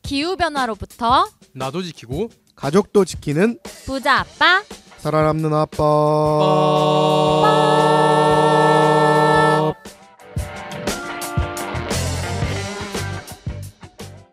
기후변화로부터 나도 지키고 가족도 지키는 부자 아빠 살아남는 아빠.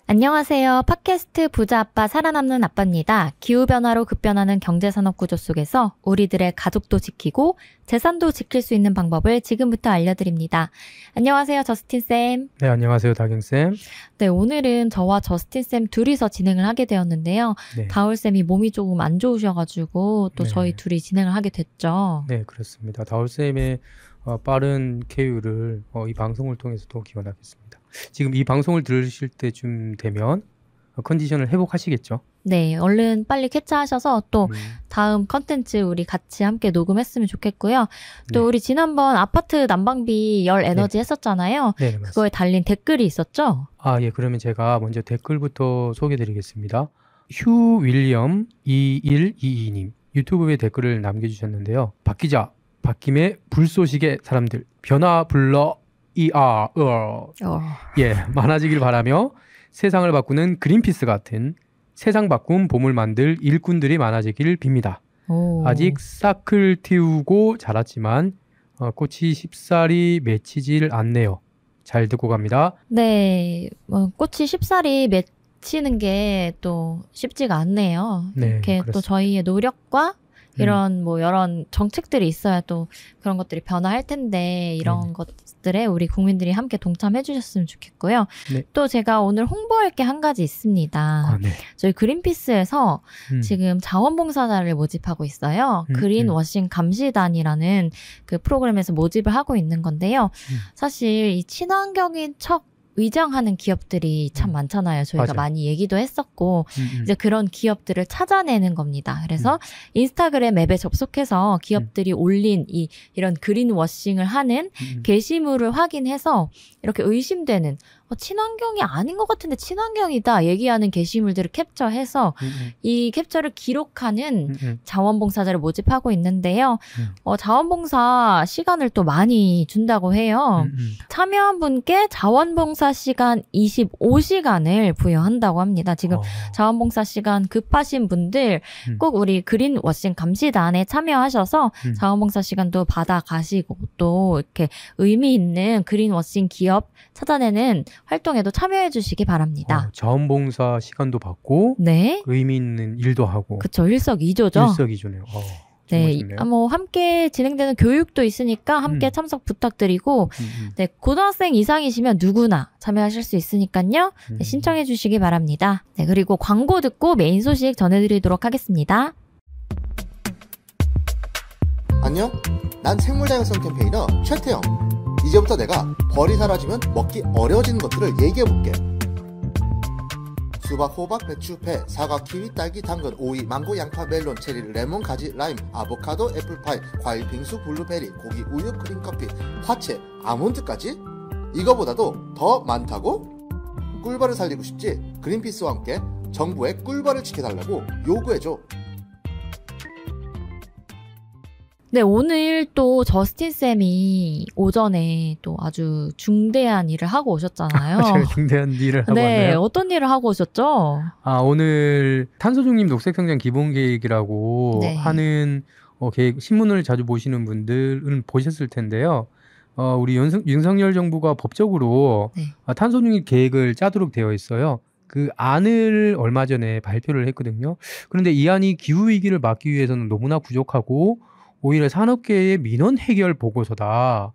안녕하세요. 팟캐스트 부자 아빠 살아남는 아빠입니다. 기후변화로 급변하는 경제산업 구조 속에서 우리들의 가족도 지키고 재산도 지킬 수 있는 방법을 지금부터 알려드립니다. 안녕하세요. 저스틴쌤. 네, 안녕하세요. 다경쌤. 네, 오늘은 저와 저스틴쌤 둘이서 진행을 하게 되었는데요. 네. 다울쌤이 몸이 조금 안 좋으셔가지고 또 네. 저희 둘이 진행을 하게 됐죠. 네, 그렇습니다. 다울쌤의 빠른 쾌유를 이 방송을 통해서도 기원하겠습니다. 지금 이 방송을 들으실 때쯤 되면 컨디션을 회복하시겠죠? 네, 얼른 빨리 캡처하셔서 또 다음 컨텐츠 우리 같이 함께 녹음했으면 좋겠고요. 또 네. 우리 지난번 아파트 난방비 열 에너지 했었잖아요. 네, 맞습니다. 그거에 달린 댓글이 있었죠? 예, 그러면 제가 먼저 댓글부터 소개드리겠습니다. 휴 윌리엄 2122님 유튜브에 댓글을 남겨주셨는데요. 박 기자, 박김의 불쏘시개 사람들 변화 불러 예, 많아지길 바라며 세상을 바꾸는 그린피스 같은 세상 바꿈 봄을 만들 일꾼들이 많아지길 빕니다. 오. 아직 싹을 틔우고 자랐지만 꽃이 쉽사리 맺히질 않네요. 잘 듣고 갑니다. 네, 꽃이 쉽사리 맺히는 게 또 쉽지가 않네요. 네, 이렇게 또 그렇습니다. 저희의 노력과 이런 이런 정책들이 있어야 또 그런 것들이 변화할 텐데 이런 것들에 우리 국민들이 함께 동참해 주셨으면 좋겠고요. 네. 또 제가 오늘 홍보할 게 한 가지 있습니다. 네. 저희 그린피스에서 지금 자원봉사자를 모집하고 있어요. 그린워싱 감시단이라는 그 프로그램에서 모집을 하고 있는 건데요. 사실 이 친환경인 척 의장하는 기업들이 참 많잖아요. 저희가 맞아요. 많이 얘기도 했었고 이제 그런 기업들을 찾아내는 겁니다. 그래서 인스타그램 앱에 접속해서 기업들이 올린 이런 그린워싱을 하는 게시물을 확인해서 이렇게 의심되는 친환경이 아닌 것 같은데 친환경이다 얘기하는 게시물들을 캡처해서 이 캡처를 기록하는 자원봉사자를 모집하고 있는데요. 자원봉사 시간을 또 많이 준다고 해요. 참여한 분께 자원봉사 시간 25시간을 부여한다고 합니다. 지금 자원봉사 시간 급하신 분들 꼭 우리 그린워싱 감시단에 참여하셔서 자원봉사 시간도 받아가시고 또 이렇게 의미 있는 그린워싱 기업 찾아내는 활동에도 참여해 주시기 바랍니다. 자원봉사 시간도 받고 네. 의미 있는 일도 하고 그쵸. 일석이조죠. 일석이조네요. 네, 함께 진행되는 교육도 있으니까 함께 참석 부탁드리고 네, 고등학생 이상이시면 누구나 참여하실 수 있으니까요. 네, 신청해 주시기 바랍니다. 네, 그리고 광고 듣고 메인 소식 전해드리도록 하겠습니다. 안녕? 난 생물다양성 캠페이너 최태영. 이제부터 내가 벌이 사라지면 먹기 어려워지는 것들을 얘기해볼게. 수박, 호박, 배추, 배, 사과, 키위, 딸기, 당근, 오이, 망고, 양파, 멜론, 체리, 레몬, 가지, 라임, 아보카도, 애플파이, 과일, 빙수, 블루베리, 고기, 우유, 크림커피, 화채, 아몬드까지? 이거보다도 더 많다고? 꿀벌을 살리고 싶지? 그린피스와 함께 정부의 꿀벌을 지켜달라고 요구해줘. 네, 오늘 또 저스틴쌤이 오전에 또 아주 중대한 일을 하고 오셨잖아요. 제가 중대한 일을 하고 네, 왔나요? 어떤 일을 하고 오셨죠? 오늘 탄소중립 녹색성장 기본계획이라고 네. 하는 계획, 신문을 자주 보시는 분들은 보셨을 텐데요. 우리 윤석열 정부가 법적으로 네. 탄소중립 계획을 짜도록 되어 있어요. 그 안을 얼마 전에 발표를 했거든요. 그런데 이 안이 기후위기를 막기 위해서는 너무나 부족하고 오히려 산업계의 민원 해결 보고서다.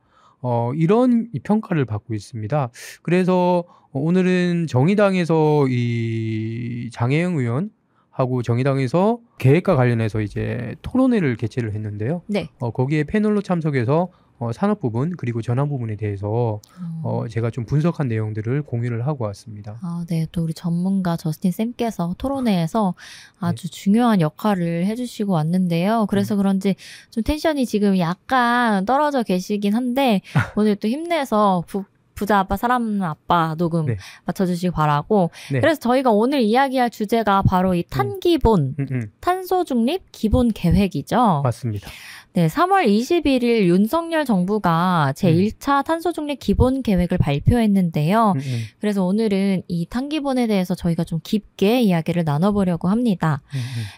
이런 평가를 받고 있습니다. 그래서 오늘은 정의당에서 이 장혜영 의원하고 정의당에서 계획과 관련해서 이제 토론회를 개최를 했는데요. 네. 거기에 패널로 참석해서 산업 부분 그리고 전환 부분에 대해서 제가 좀 분석한 내용들을 공유를 하고 왔습니다. 네. 또 우리 전문가 저스틴 쌤께서 토론회에서 아주 중요한 역할을 해주시고 왔는데요. 그래서 그런지 좀 텐션이 지금 약간 떨어져 계시긴 한데 오늘 또 힘내서 부자 아빠 사람 아빠 녹음 네. 맞춰주시기 바라고. 네. 그래서 저희가 오늘 이야기할 주제가 바로 이 탄기본 탄소 중립 기본 계획이죠. 맞습니다. 네, 3월 21일 윤석열 정부가 제1차 탄소 중립 기본 계획을 발표했는데요. 그래서 오늘은 이 탄기본에 대해서 저희가 좀 깊게 이야기를 나눠보려고 합니다.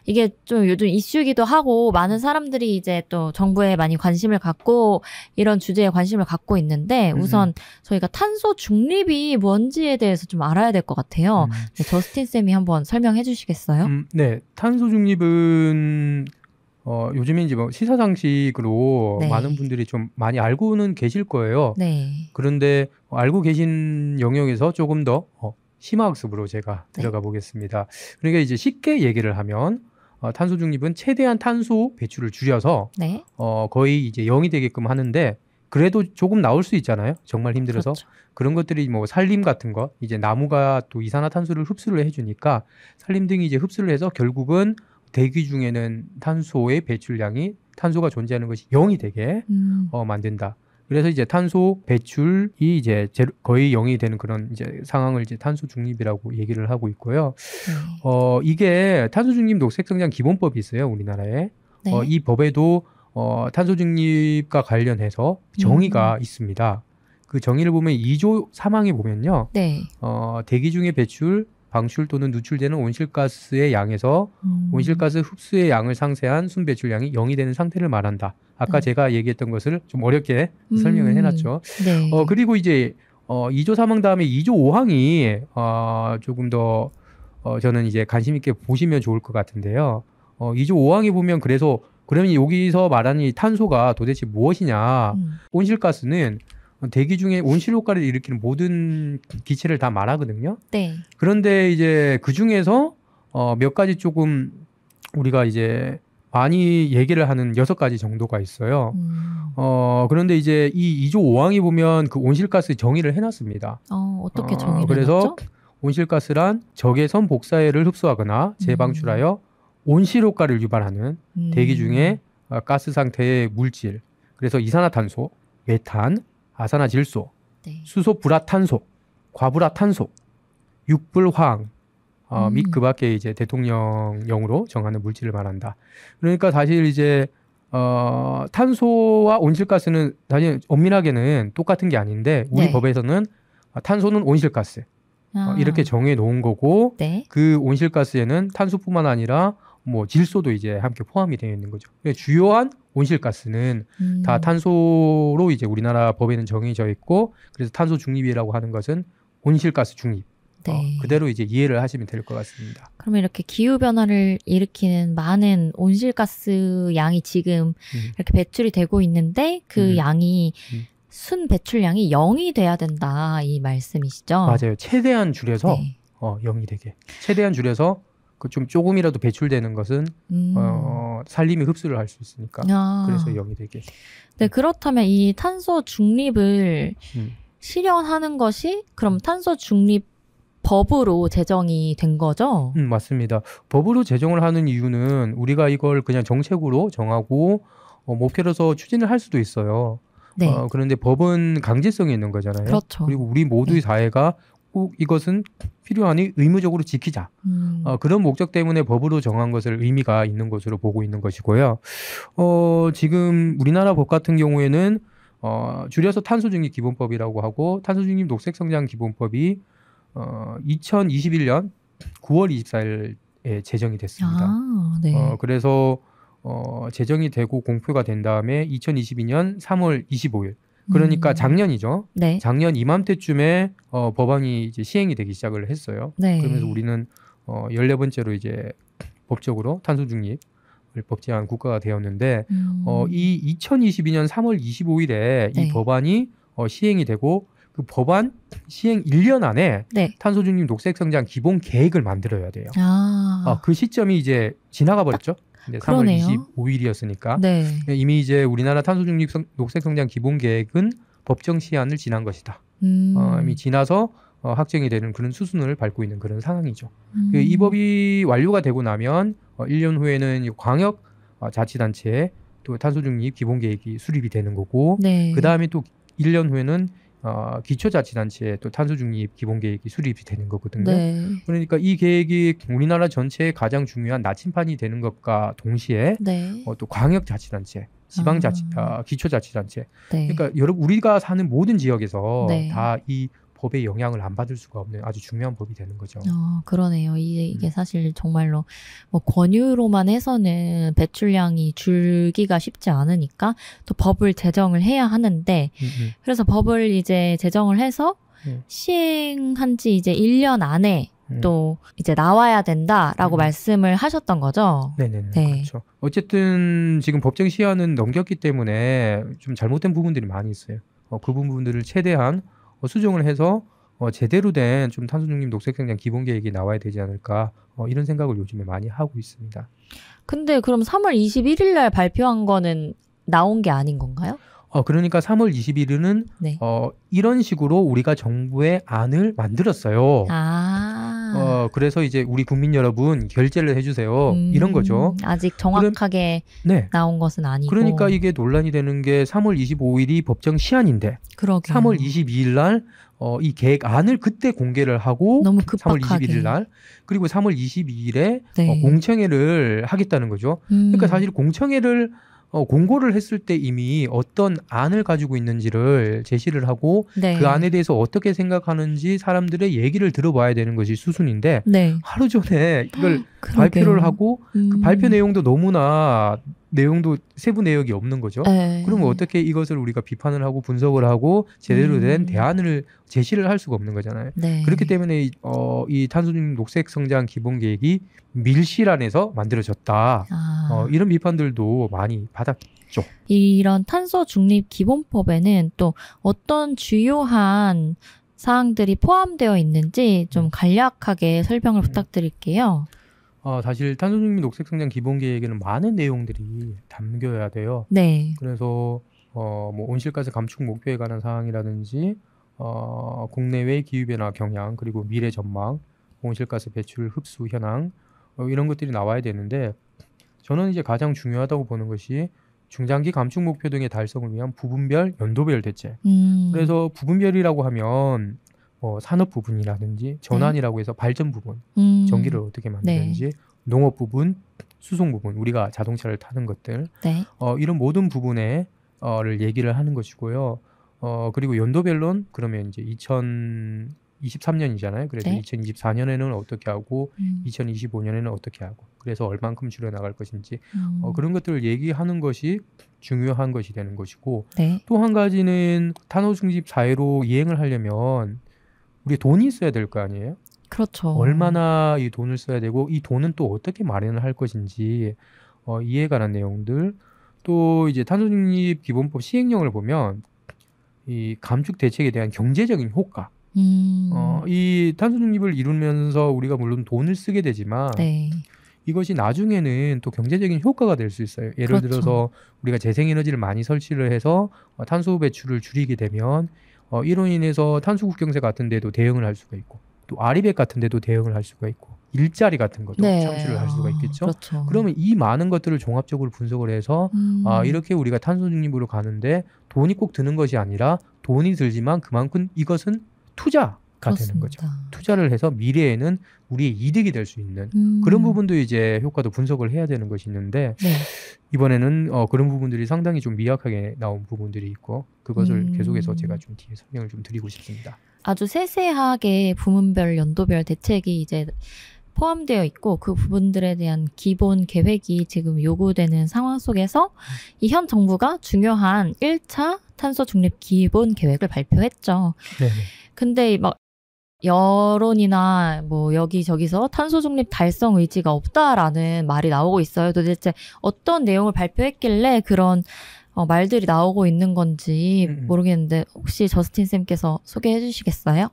이게 좀 요즘 이슈기도 하고 많은 사람들이 이제 또 정부에 많이 관심을 갖고 이런 주제에 관심을 갖고 있는데 우선 저희가 탄소 중립이 뭔지에 대해서 좀 알아야 될 것 같아요. 네, 저스틴 쌤이 한번 설명해 주시겠어요? 네, 탄소 중립은 요즘에 이제 뭐 시사상식으로 네. 많은 분들이 좀 많이 알고는 계실 거예요. 네. 그런데 알고 계신 영역에서 조금 더 심화학습으로 제가 들어가 보겠습니다. 그러니까 이제 쉽게 얘기를 하면 탄소 중립은 최대한 탄소 배출을 줄여서 네. 거의 이제 0이 되게끔 하는데 그래도 조금 나올 수 있잖아요. 정말 힘들어서. 그렇죠. 그런 것들이 뭐 산림 같은 거 이제 나무가 또 이산화탄소를 흡수를 해주니까 산림 등이 이제 흡수를 해서 결국은 대기 중에는 탄소의 배출량이 탄소가 존재하는 것이 0이 되게 만든다. 그래서 이제 탄소 배출이 이제 거의 0이 되는 그런 이제 상황을 이제 탄소 중립이라고 얘기를 하고 있고요. 이게 탄소 중립 녹색 성장 기본법이 있어요, 우리나라에. 네. 이 법에도 탄소 중립과 관련해서 정의가 있습니다. 그 정의를 보면 2조 3항에 보면요. 네. 대기 중의 배출, 방출 또는 누출되는 온실가스의 양에서 온실가스 흡수의 양을 상쇄한 순배출량이 0이 되는 상태를 말한다. 아까 제가 얘기했던 것을 좀 어렵게 설명을 해놨죠. 네. 그리고 이제 2조 3항 다음에 2조 5항이 조금 더 저는 이제 관심 있게 보시면 좋을 것 같은데요. 2조 5항에 보면 그러면 여기서 말하는 이 탄소가 도대체 무엇이냐. 온실가스는 대기 중에 온실효과를 일으키는 모든 기체를 다 말하거든요. 네. 그런데 이제 그 중에서 몇 가지 조금 우리가 이제 많이 얘기를 하는 6가지 정도가 있어요. 그런데 이제 이 2조 5항에 보면 그 온실가스 정의를 해놨습니다. 어떻게 정의를 그래서 해놨죠? 온실가스란 적외선 복사해를 흡수하거나 재방출하여 온실효과를 유발하는 대기 중에 가스 상태의 물질. 그래서 이산화탄소, 메탄, 아산화질소, 네. 수소불화탄소, 과불화탄소, 육불화학 및 그 밖에 이제 대통령령으로 정하는 물질을 말한다. 그러니까 사실 이제 탄소와 온실가스는 사실 엄밀하게는 똑같은 게 아닌데 우리 네. 법에서는 탄소는 온실가스 이렇게 정해 놓은 거고 네. 그 온실가스에는 탄소뿐만 아니라 뭐 질소도 이제 함께 포함이 되어 있는 거죠. 주요한 온실가스는 다 탄소로 이제 우리나라 법에는 정해져 있고 그래서 탄소 중립이라고 하는 것은 온실가스 중립. 네. 그대로 이제 이해를 하시면 될 것 같습니다. 그러면 이렇게 기후 변화를 일으키는 많은 온실가스 양이 지금 이렇게 배출이 되고 있는데 그 양이 순 배출량이 0이 돼야 된다 이 말씀이시죠? 맞아요. 최대한 줄여서 네. 0이 되게. 최대한 줄여서 그 좀 조금이라도 배출되는 것은 산림이 흡수를 할 수 있으니까. 그래서 0이 되게. 네, 그렇다면 이 탄소 중립을 실현하는 것이 그럼 탄소 중립 법으로 제정이 된 거죠? 맞습니다. 법으로 제정을 하는 이유는 우리가 이걸 그냥 정책으로 정하고 목표로서 추진을 할 수도 있어요. 네. 그런데 법은 강제성이 있는 거잖아요. 그렇죠. 그리고 우리 모두의 네. 사회가 꼭 이것은 필요하니 의무적으로 지키자. 그런 목적 때문에 법으로 정한 것을 의미가 있는 것으로 보고 있는 것이고요. 지금 우리나라 법 같은 경우에는 줄여서 탄소중립 기본법이라고 하고 탄소중립 녹색성장 기본법이 2021년 9월 24일에 제정이 됐습니다. 네. 그래서 제정이 되고 공표가 된 다음에 2022년 3월 25일 그러니까 작년이죠. 네. 작년 이맘때쯤에 법안이 이제 시행이 되기 시작을 했어요. 네. 그러면서 우리는 14번째로 이제 법적으로 탄소 중립을 법제한 국가가 되었는데 이 2022년 3월 25일에 네. 이 법안이 시행이 되고 그 법안 시행 1년 안에 네. 탄소 중립 녹색 성장 기본 계획을 만들어야 돼요. 그 시점이 이제 지나가 버렸죠. 이제 3월 그러네요. 25일이었으니까 네. 이미 이제 우리나라 탄소 중립 녹색 성장 기본 계획은 법정 시한을 지난 것이다. 이미 지나서 확정이 되는 그런 수순을 밟고 있는 그런 상황이죠. 이 법이 완료가 되고 나면 1년 후에는 광역 자치단체에 또 탄소 중립 기본 계획이 수립이 되는 거고 네. 그 다음에 또 1년 후에는 기초자치단체에 또 탄소중립 기본계획이 수립이 되는 거거든요. 네. 그러니까 이 계획이 우리나라 전체에 가장 중요한 나침판이 되는 것과 동시에 네. 또 광역자치단체, 지방자치, 기초자치단체. 네. 그러니까 여러분 우리가 사는 모든 지역에서 네. 다 이 법의 영향을 안 받을 수가 없는 아주 중요한 법이 되는 거죠. 그러네요. 이게 사실 정말로 뭐 권유로만 해서는 배출량이 줄기가 쉽지 않으니까 또 법을 제정을 해야 하는데 그래서 법을 이제 제정을 해서 시행한 지 이제 1년 안에 또 이제 나와야 된다라고 말씀을 하셨던 거죠. 네네네. 네. 그렇죠. 어쨌든 지금 법정 시한은 넘겼기 때문에 좀 잘못된 부분들이 많이 있어요. 그 부분들을 최대한 수정을 해서 제대로 된 좀 탄소중립 녹색성장 기본계획이 나와야 되지 않을까 이런 생각을 요즘에 많이 하고 있습니다. 근데 그럼 3월 21일 날 발표한 거는 나온 게 아닌 건가요? 그러니까 3월 20일은 네. 이런 식으로 우리가 정부의 안을 만들었어요. 그래서 이제 우리 국민 여러분 결재를 해주세요. 이런 거죠. 아직 정확하게 네. 나온 것은 아니고. 그러니까 이게 논란이 되는 게 3월 25일이 법정 시한인데 그러게요. 3월 22일 날 이 계획안을 그때 공개를 하고 너무 급박하게. 3월 21일 날 그리고 3월 22일에 네. 공청회를 하겠다는 거죠. 그러니까 사실 공청회를 공고를 했을 때 이미 어떤 안을 가지고 있는지를 제시를 하고 네. 그 안에 대해서 어떻게 생각하는지 사람들의 얘기를 들어봐야 되는 것이 수순인데 네. 하루 전에 이걸 그러게요. 발표를 하고 그 발표 내용도 너무나 내용도 세부 내역이 없는 거죠. 네. 그러면 어떻게 이것을 우리가 비판을 하고 분석을 하고 제대로 된 대안을 제시를 할 수가 없는 거잖아요. 네. 그렇기 때문에 이 탄소중립 녹색성장 기본계획이 밀실안에서 만들어졌다. 이런 비판들도 많이 받았죠. 이런 탄소 중립 기본법에는 또 어떤 주요한 사항들이 포함되어 있는지 좀 간략하게 설명을 부탁드릴게요. 사실 탄소중립 녹색성장 기본계획에는 많은 내용들이 담겨야 돼요. 네. 그래서 뭐 온실가스 감축 목표에 관한 사항이라든지 국내외 기후변화 경향 그리고 미래 전망, 온실가스 배출 흡수 현황 이런 것들이 나와야 되는데 저는 이제 가장 중요하다고 보는 것이 중장기 감축 목표 등의 달성을 위한 부분별 연도별 대책. 그래서 부분별이라고 하면 산업 부분이라든지 전환이라고 해서 발전 부분, 전기를 어떻게 만드는지, 네. 농업 부분, 수송 부분, 우리가 자동차를 타는 것들, 네. 이런 모든 부분에 를 얘기를 하는 것이고요. 그리고 연도별론 그러면 이제 2023년이잖아요. 그래서 네. 2024년에는 어떻게 하고 2025년에는 어떻게 하고 그래서 얼만큼 줄여 나갈 것인지 그런 것들을 얘기하는 것이 중요한 것이 되는 것이고 네. 또 한 가지는 탄소중립 사회로 이행을 하려면 우리 돈이 있어야 될 거 아니에요? 그렇죠. 얼마나 이 돈을 써야 되고 이 돈은 또 어떻게 마련을 할 것인지 이에 관한 내용들 또 이제 탄소중립 기본법 시행령을 보면 이 감축 대책에 대한 경제적인 효과 이 탄소중립을 이루면서 우리가 물론 돈을 쓰게 되지만 네. 이것이 나중에는 또 경제적인 효과가 될 수 있어요. 예를 그렇죠. 들어서 우리가 재생에너지를 많이 설치를 해서 탄소 배출을 줄이게 되면 이로 인해서 탄소국경세 같은 데도 대응을 할 수가 있고 또 아리백 같은 데도 대응을 할 수가 있고 일자리 같은 것도 네. 창출을 할 수가 있겠죠. 그렇죠. 그러면 이 많은 것들을 종합적으로 분석을 해서 이렇게 우리가 탄소중립으로 가는데 돈이 꼭 드는 것이 아니라 돈이 들지만 그만큼 이것은 투자가 되는 거죠. 투자를 해서 미래에는 우리의 이득이 될 수 있는 그런 부분도 이제 효과도 분석을 해야 되는 것이 있는데 네. 이번에는 그런 부분들이 상당히 좀 미약하게 나온 부분들이 있고 그것을 계속해서 제가 좀 뒤에 설명을 좀 드리고 싶습니다. 아주 세세하게 부문별 연도별 대책이 이제 포함되어 있고 그 부분들에 대한 기본 계획이 지금 요구되는 상황 속에서 이 현 정부가 중요한 1차 탄소 중립 기본 계획을 발표했죠. 네네. 근데 막 여론이나 뭐 여기저기서 탄소 중립 달성 의지가 없다라는 말이 나오고 있어요. 도대체 어떤 내용을 발표했길래 그런 말들이 나오고 있는 건지 모르겠는데 혹시 저스틴 쌤께서 소개해 주시겠어요?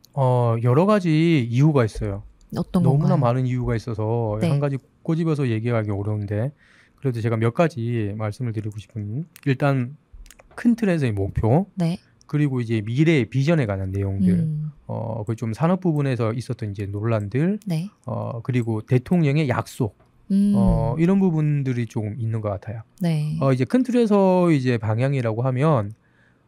여러 가지 이유가 있어요. 어떤 너무나 건가요? 많은 이유가 있어서 네. 한 가지 꼬집어서 얘기하기 어려운데 그래도 제가 몇 가지 말씀을 드리고 싶은 일단 큰 틀에서의 목표 네. 그리고 이제 미래의 비전에 관한 내용들 그 좀 산업 부분에서 있었던 이제 논란들 네. 그리고 대통령의 약속 이런 부분들이 조금 있는 것 같아요. 네. 이제 큰 틀에서 이제 방향이라고 하면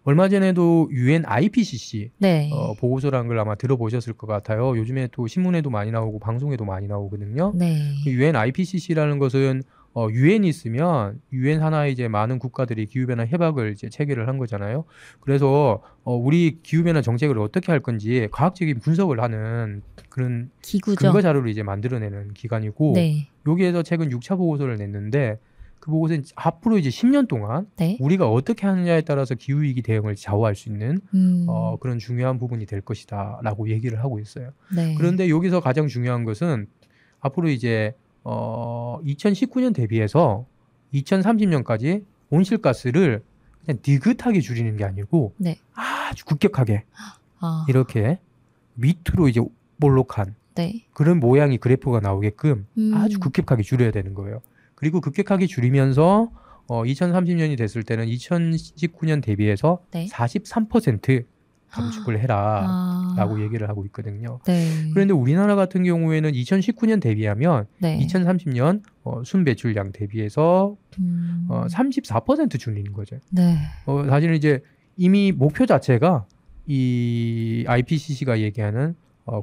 얼마 전에도 UN IPCC 네. 보고서라는 걸 아마 들어보셨을 것 같아요. 요즘에 또 신문에도 많이 나오고 방송에도 많이 나오거든요. 네. UN IPCC라는 것은 유엔이 있으면 유엔 하나의 이제 많은 국가들이 기후변화 협약을 이제 체결을 한 거잖아요. 그래서 우리 기후변화 정책을 어떻게 할 건지 과학적인 분석을 하는 그런 기구죠. 근거 자료를 이제 만들어내는 기관이고 네. 여기에서 최근 6차 보고서를 냈는데 그 보고서는 앞으로 이제 10년 동안 네. 우리가 어떻게 하느냐에 따라서 기후위기 대응을 좌우할 수 있는 그런 중요한 부분이 될 것이다라고 얘기를 하고 있어요. 네. 그런데 여기서 가장 중요한 것은 앞으로 이제 2019년 대비해서 2030년까지 온실가스를 그냥 디귿하게 줄이는 게 아니고 네. 아주 급격하게 아. 이렇게 밑으로 이제 볼록한 네. 그런 모양의 그래프가 나오게끔 아주 음. 급격하게 줄여야 되는 거예요. 그리고 급격하게 줄이면서 2030년이 됐을 때는 2019년 대비해서 네. 43% 감축을 아. 해라라고 얘기를 하고 있거든요. 네. 그런데 우리나라 같은 경우에는 2019년 대비하면 네. 2030년 순 배출량 대비해서 34% 줄이는 거죠. 네. 사실은 이제 이미 목표 자체가 이 IPCC가 얘기하는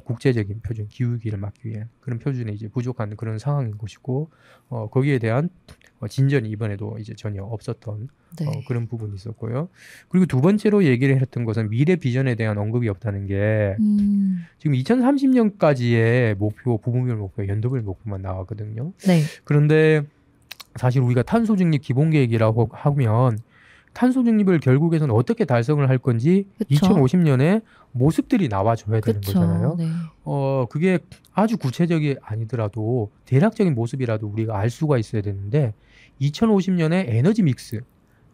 국제적인 표준, 기후위기를 막기 위한 그런 표준에 이제 부족한 그런 상황인 것이고 거기에 대한 진전이 이번에도 이제 전혀 없었던 네. 그런 부분이 있었고요. 그리고 두 번째로 얘기를 했던 것은 미래 비전에 대한 언급이 없다는 게 지금 2030년까지의 목표, 부분별 목표, 연도별 목표만 나왔거든요. 네. 그런데 사실 우리가 탄소 중립 기본 계획이라고 하면 탄소 중립을 결국에는 어떻게 달성을 할 건지 그쵸. 2050년에 모습들이 나와줘야 되는 그쵸. 거잖아요. 네. 그게 아주 구체적이 아니더라도 대략적인 모습이라도 우리가 알 수가 있어야 되는데 2050년에 에너지 믹스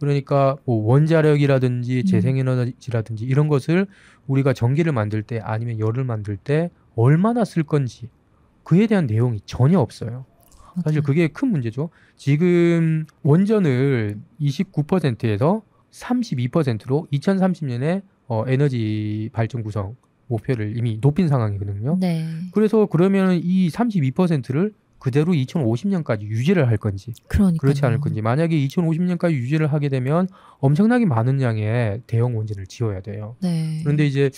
그러니까 뭐 원자력이라든지 재생에너지라든지 이런 것을 우리가 전기를 만들 때 아니면 열을 만들 때 얼마나 쓸 건지 그에 대한 내용이 전혀 없어요. 사실 그게 큰 문제죠. 지금 원전을 29%에서 32%로 2030년에 에너지 발전 구성 목표를 이미 높인 상황이거든요. 네. 그래서 그러면 이 32%를 그대로 2050년까지 유지를 할 건지 그러니까요. 그렇지 않을 건지 만약에 2050년까지 유지를 하게 되면 엄청나게 많은 양의 대형 원전을 지어야 돼요. 네. 그런데 이제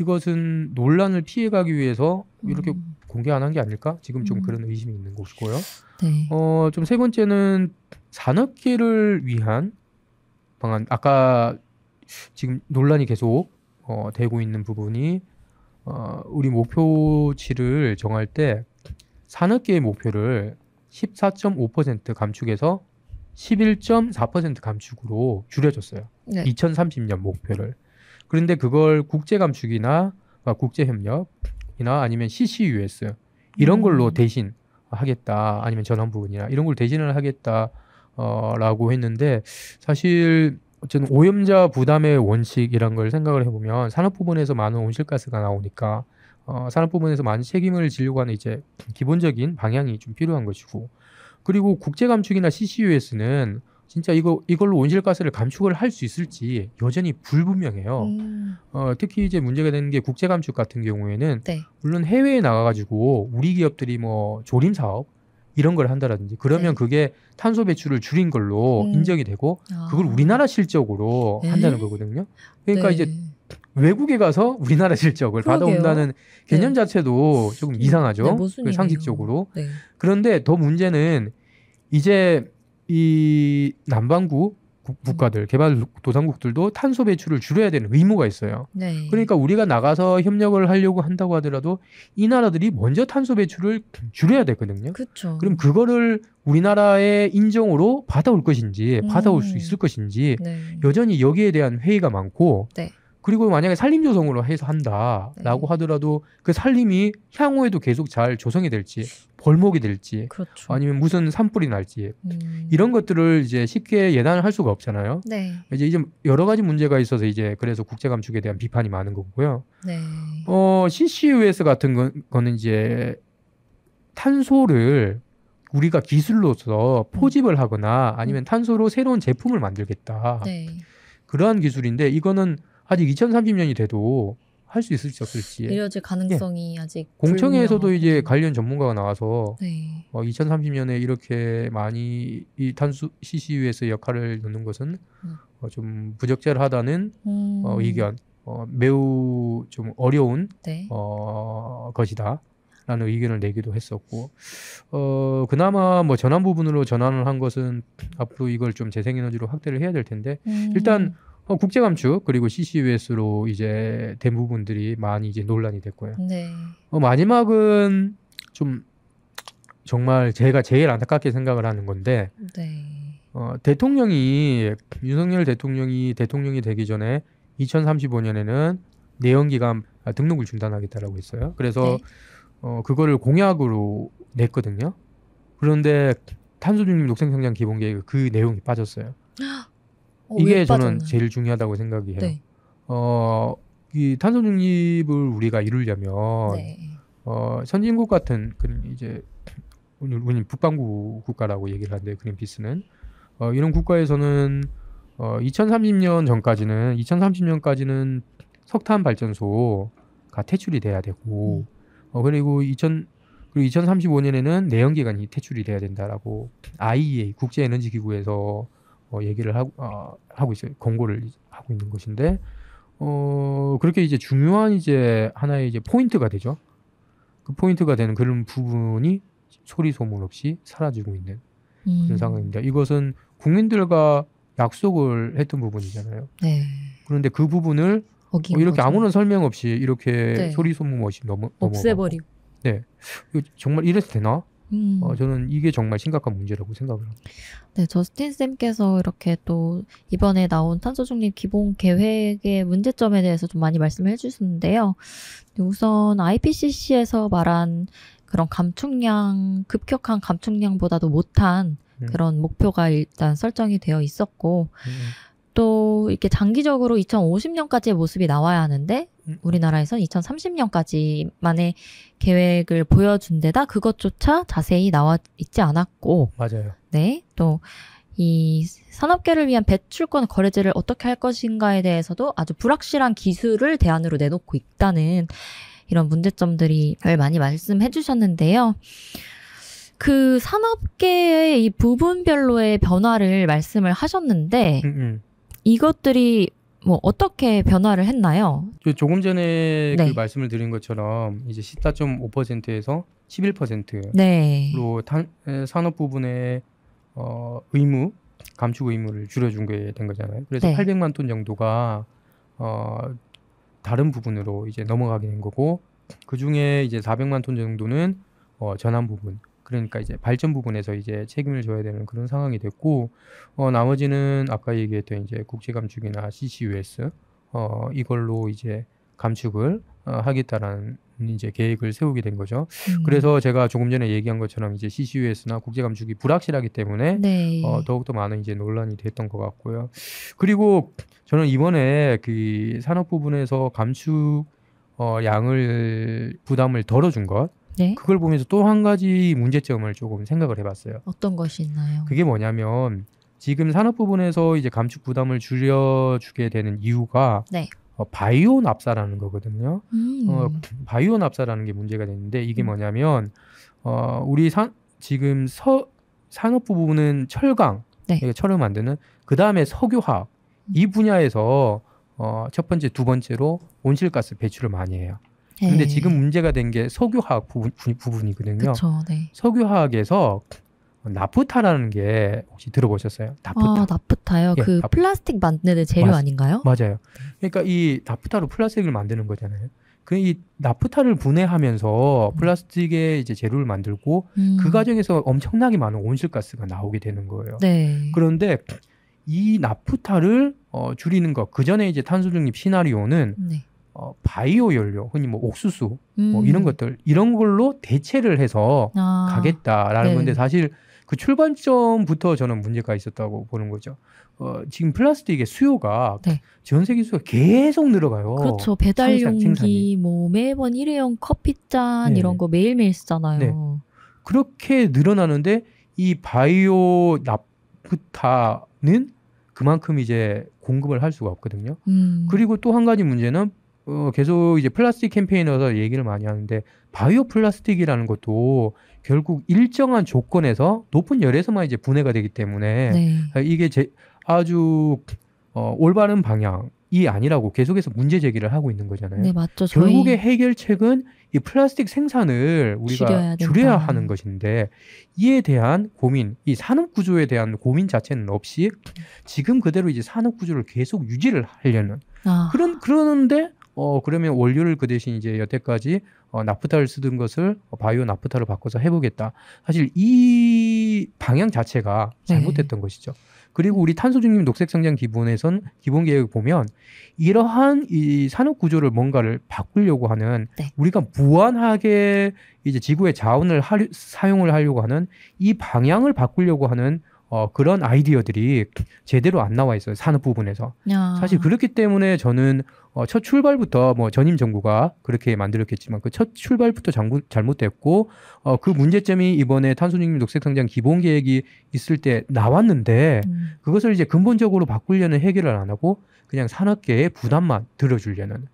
이것은 논란을 피해가기 위해서 이렇게 공개 안 한 게 아닐까? 지금 좀 그런 의심이 있는 것이고요. 네. 좀 세 번째는 산업계를 위한 방안. 아까 지금 논란이 계속 되고 있는 부분이 우리 목표치를 정할 때 산업계의 목표를 14.5% 감축해서 11.4% 감축으로 줄여줬어요. 네. 2030년 목표를. 그런데 그걸 국제 감축이나 국제 협력이나 아니면 CCUS 이런 걸로 대신 하겠다. 아니면 전환 부분이나 이런 걸 대신을 하겠다. 라고 했는데 사실 어쨌든 오염자 부담의 원칙이란 걸 생각을 해보면 산업 부분에서 많은 온실가스가 나오니까 산업 부분에서 많은 책임을 지려고 하는 이제 기본적인 방향이 좀 필요한 것이고 그리고 국제 감축이나 CCUS는 진짜 이걸로 온실가스를 감축을 할 수 있을지 여전히 불분명해요. 특히 이제 문제가 되는 게 국제 감축 같은 경우에는 네. 물론 해외에 나가가지고 우리 기업들이 뭐 조림 사업 이런 걸 한다라든지 그러면 네. 그게 탄소 배출을 줄인 걸로 인정이 되고 그걸 우리나라 실적으로 네. 한다는 거거든요. 그러니까 네. 이제 외국에 가서 우리나라 실적을 그러게요. 받아온다는 개념 네. 자체도 조금 이상하죠. 네, 모순이네요. 상식적으로. 네. 그런데 더 문제는 이제 이 남반구 국가들, 개발도상국들도 탄소 배출을 줄여야 되는 의무가 있어요. 네. 그러니까 우리가 나가서 협력을 하려고 한다고 하더라도 이 나라들이 먼저 탄소 배출을 줄여야 되거든요. 그렇죠. 그럼 그거를 우리나라의 인정으로 받아올 것인지 받아올 수 있을 것인지 네. 여전히 여기에 대한 회의가 많고 네. 그리고 만약에 산림조성으로 해서 한다라고 네. 하더라도 그 산림이 향후에도 계속 잘 조성이 될지 벌목이 될지 그렇죠. 아니면 무슨 산불이 날지 이런 것들을 이제 쉽게 예단을 할 수가 없잖아요. 네. 이제 여러 가지 문제가 있어서 이제 그래서 국제 감축에 대한 비판이 많은 거고요. 네. CCUS 같은 거는 이제 탄소를 우리가 기술로서 포집을 하거나 아니면 탄소로 새로운 제품을 만들겠다. 네. 그러한 기술인데 이거는 아직 2030년이 돼도 할 수 있을지 없을지. 이뤄질 가능성이 아직 공청회에서도 불명하군요. 이제 관련 전문가가 나와서 네. 2030년에 이렇게 많이 이 탄소 CCU에서 역할을 넣는 것은 좀 부적절하다는 의견, 매우 좀 어려운 네. 것이다라는 의견을 내기도 했었고, 그나마 뭐 전환 부분으로 전환을 한 것은 앞으로 이걸 좀 재생에너지로 확대를 해야 될 텐데, 일단 국제 감축 그리고 CCUS로 이제 된 부분들이 많이 이제 논란이 됐고요. 네. 마지막은 좀 정말 제가 제일 안타깝게 생각을 하는 건데, 네. 대통령이 윤석열 대통령이 되기 전에 2035년에는 내연기관 등록을 중단하겠다라고 했어요. 그래서 네. 그거를 공약으로 냈거든요. 그런데 탄소중립 녹색성장 기본계획 그 내용이 빠졌어요. 이게 저는 제일 중요하다고 생각해요. 네. 이 탄소중립을 우리가 이루려면 네. 선진국 같은 이제 우리 북반구 국가라고 얘기를 하는데 그린피스는 이런 국가에서는 2030년까지는 석탄 발전소가 퇴출이 돼야 되고 그리고 2035년에는 내연기관이 퇴출이 돼야 된다라고 IEA 국제에너지기구에서 얘기를 하고 있어요. 권고를 하고 있는 것인데 그렇게 이제 중요한 이제 하나의 이제 포인트가 되죠. 그 포인트가 되는 그런 부분이 소리 소문 없이 사라지고 있는 그런 상황입니다. 이것은 국민들과 약속을 했던 부분이잖아요. 네. 그런데 그 부분을 이렇게 아무런 설명 없이 이렇게 네. 소리 소문 없이 없애버리고. 네. 정말 이래도 되나? 저는 이게 정말 심각한 문제라고 생각을 합니다. 네, 저스틴 쌤께서 이렇게 또 이번에 나온 탄소중립 기본 계획의 문제점에 대해서 좀 많이 말씀을 해주셨는데요. 우선 IPCC에서 말한 그런 급격한 감축량보다도 못한 그런 목표가 일단 설정이 되어 있었고, 또 이렇게 장기적으로 2050년까지의 모습이 나와야 하는데 우리나라에선 2030년까지만의 계획을 보여준 데다 그것조차 자세히 나와 있지 않았고, 맞아요. 네, 또 이 산업계를 위한 배출권 거래제를 어떻게 할 것인가에 대해서도 아주 불확실한 기술을 대안으로 내놓고 있다는 이런 문제점들이 많이 말씀해 주셨는데요. 그 산업계의 이 부분별로의 변화를 말씀을 하셨는데 이것들이 뭐 어떻게 변화를 했나요? 조금 전에 네. 그 말씀을 드린 것처럼 이제 14.5%에서 11%로 네. 산업 부분의 감축 의무를 줄여준 게 된 거잖아요. 그래서 네. 800만 톤 정도가 다른 부분으로 이제 넘어가게 된 거고, 그 중에 이제 400만 톤 정도는 전환 부분, 그러니까 이제 발전 부분에서 이제 책임을 져야 되는 그런 상황이 됐고, 나머지는 아까 얘기했던 이제 국제 감축이나 CCUS 이걸로 이제 감축을 하겠다라는 이제 계획을 세우게 된 거죠. 그래서 제가 조금 전에 얘기한 것처럼 이제 CCUS나 국제 감축이 불확실하기 때문에 네. 더욱더 많은 이제 논란이 됐던 것 같고요. 그리고 저는 이번에 그 산업 부분에서 감축 부담을 덜어준 것, 네. 그걸 보면서 또 한 가지 문제점을 조금 생각을 해봤어요. 어떤 것이 있나요? 그게 뭐냐면 지금 산업 부분에서 이제 감축 부담을 줄여주게 되는 이유가 네. 바이오 납사라는 거거든요. 바이오 납사라는 게 문제가 되는데 이게 뭐냐면 우리 지금 산업 부분은 철강, 네. 철을 만드는, 그 다음에 석유화학, 이 분야에서 첫 번째, 두 번째로 온실가스 배출을 많이 해요. 그런데 네. 지금 문제가 된 게 석유화학 부분이거든요. 그렇죠. 네. 석유화학에서 나프타라는 게 혹시 들어보셨어요? 나프타. 나프타요? 예, 그 플라스틱 만드는 재료 아닌가요? 맞아요. 그러니까 이 나프타로 플라스틱을 만드는 거잖아요. 이 나프타를 분해하면서 플라스틱의 이제 재료를 만들고 그 과정에서 엄청나게 많은 온실가스가 나오게 되는 거예요. 네. 그런데 이 나프타를 줄이는 것, 그 전에 이제 탄소중립 시나리오는 네. 바이오 연료, 흔히 뭐 옥수수, 뭐 이런 것들, 이런 걸로 대체를 해서 가겠다라는 네. 건데, 사실 그 출발점부터 저는 문제가 있었다고 보는 거죠. 지금 플라스틱의 수요가 네. 전 세계 수요가 계속 늘어가요. 그렇죠. 배달 생산이. 용기, 뭐 매번 일회용 커피잔 네. 이런 거 매일매일 쓰잖아요. 네. 그렇게 늘어나는데 이 바이오 나프타는 그만큼 이제 공급을 할 수가 없거든요. 그리고 또 한 가지 문제는 계속 이제 플라스틱 캠페인에서 얘기를 많이 하는데 바이오 플라스틱이라는 것도 결국 일정한 조건에서 높은 열에서만 이제 분해가 되기 때문에 네. 이게 아주 올바른 방향이 아니라고 계속해서 문제 제기를 하고 있는 거잖아요. 네, 맞죠. 결국의 해결책은 이 플라스틱 생산을 우리가 줄여야 하는 것인데 이에 대한 고민, 이 산업 구조에 대한 고민 자체는 없이 지금 그대로 이제 산업 구조를 계속 유지를 하려는 그러는데 그러면 원료를 그 대신 이제 여태까지 나프타를 쓰던 것을 바이오 나프타로 바꿔서 해보겠다. 사실 이 방향 자체가 잘못됐던 것이죠. 그리고 우리 탄소중립 녹색성장 기본에선 기본 계획을 보면 이러한 이 산업 구조를 뭔가를 바꾸려고 하는 우리가 무한하게 이제 지구의 자원을 사용을 하려고 하는 이 방향을 바꾸려고 하는 그런 아이디어들이 제대로 안 나와 있어요. 산업 부분에서. 사실 그렇기 때문에 저는 첫 출발부터 뭐 전임 정부가 그렇게 만들었겠지만 그 첫 출발부터 잘못됐고 그 문제점이 이번에 탄소중립 녹색성장 기본계획이 있을 때 나왔는데 그것을 이제 근본적으로 바꾸려는 해결을 안 하고 그냥 산업계의 부담만 들어주려는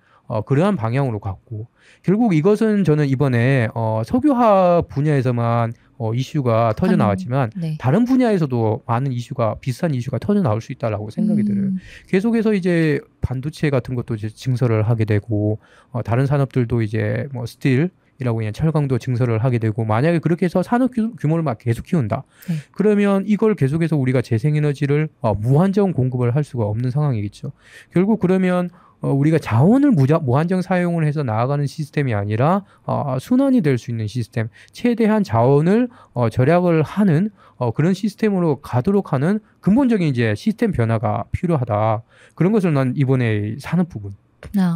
그러한 방향으로 갔고 결국 이것은 저는 이번에 석유화학 분야에서만 이슈가 터져 나왔지만 다른 분야에서도 많은 이슈가 비슷한 이슈가 터져 나올 수 있다라고 생각이 들어요. 계속해서 이제 반도체 같은 것도 이제 증설을 하게 되고 다른 산업들도 이제 뭐 스틸이라고 그냥 철강도 증설을 하게 되고 만약에 그렇게 해서 산업 규모를 막 계속 키운다. 그러면 이걸 계속해서 우리가 재생에너지를 무한정 공급을 할 수가 없는 상황이겠죠. 결국 그러면 우리가 자원을 무한정 사용을 해서 나아가는 시스템이 아니라 순환이 될 수 있는 시스템, 최대한 자원을 절약을 하는 그런 시스템으로 가도록 하는 근본적인 이제 시스템 변화가 필요하다. 그런 것을 난 이번에 산업 부분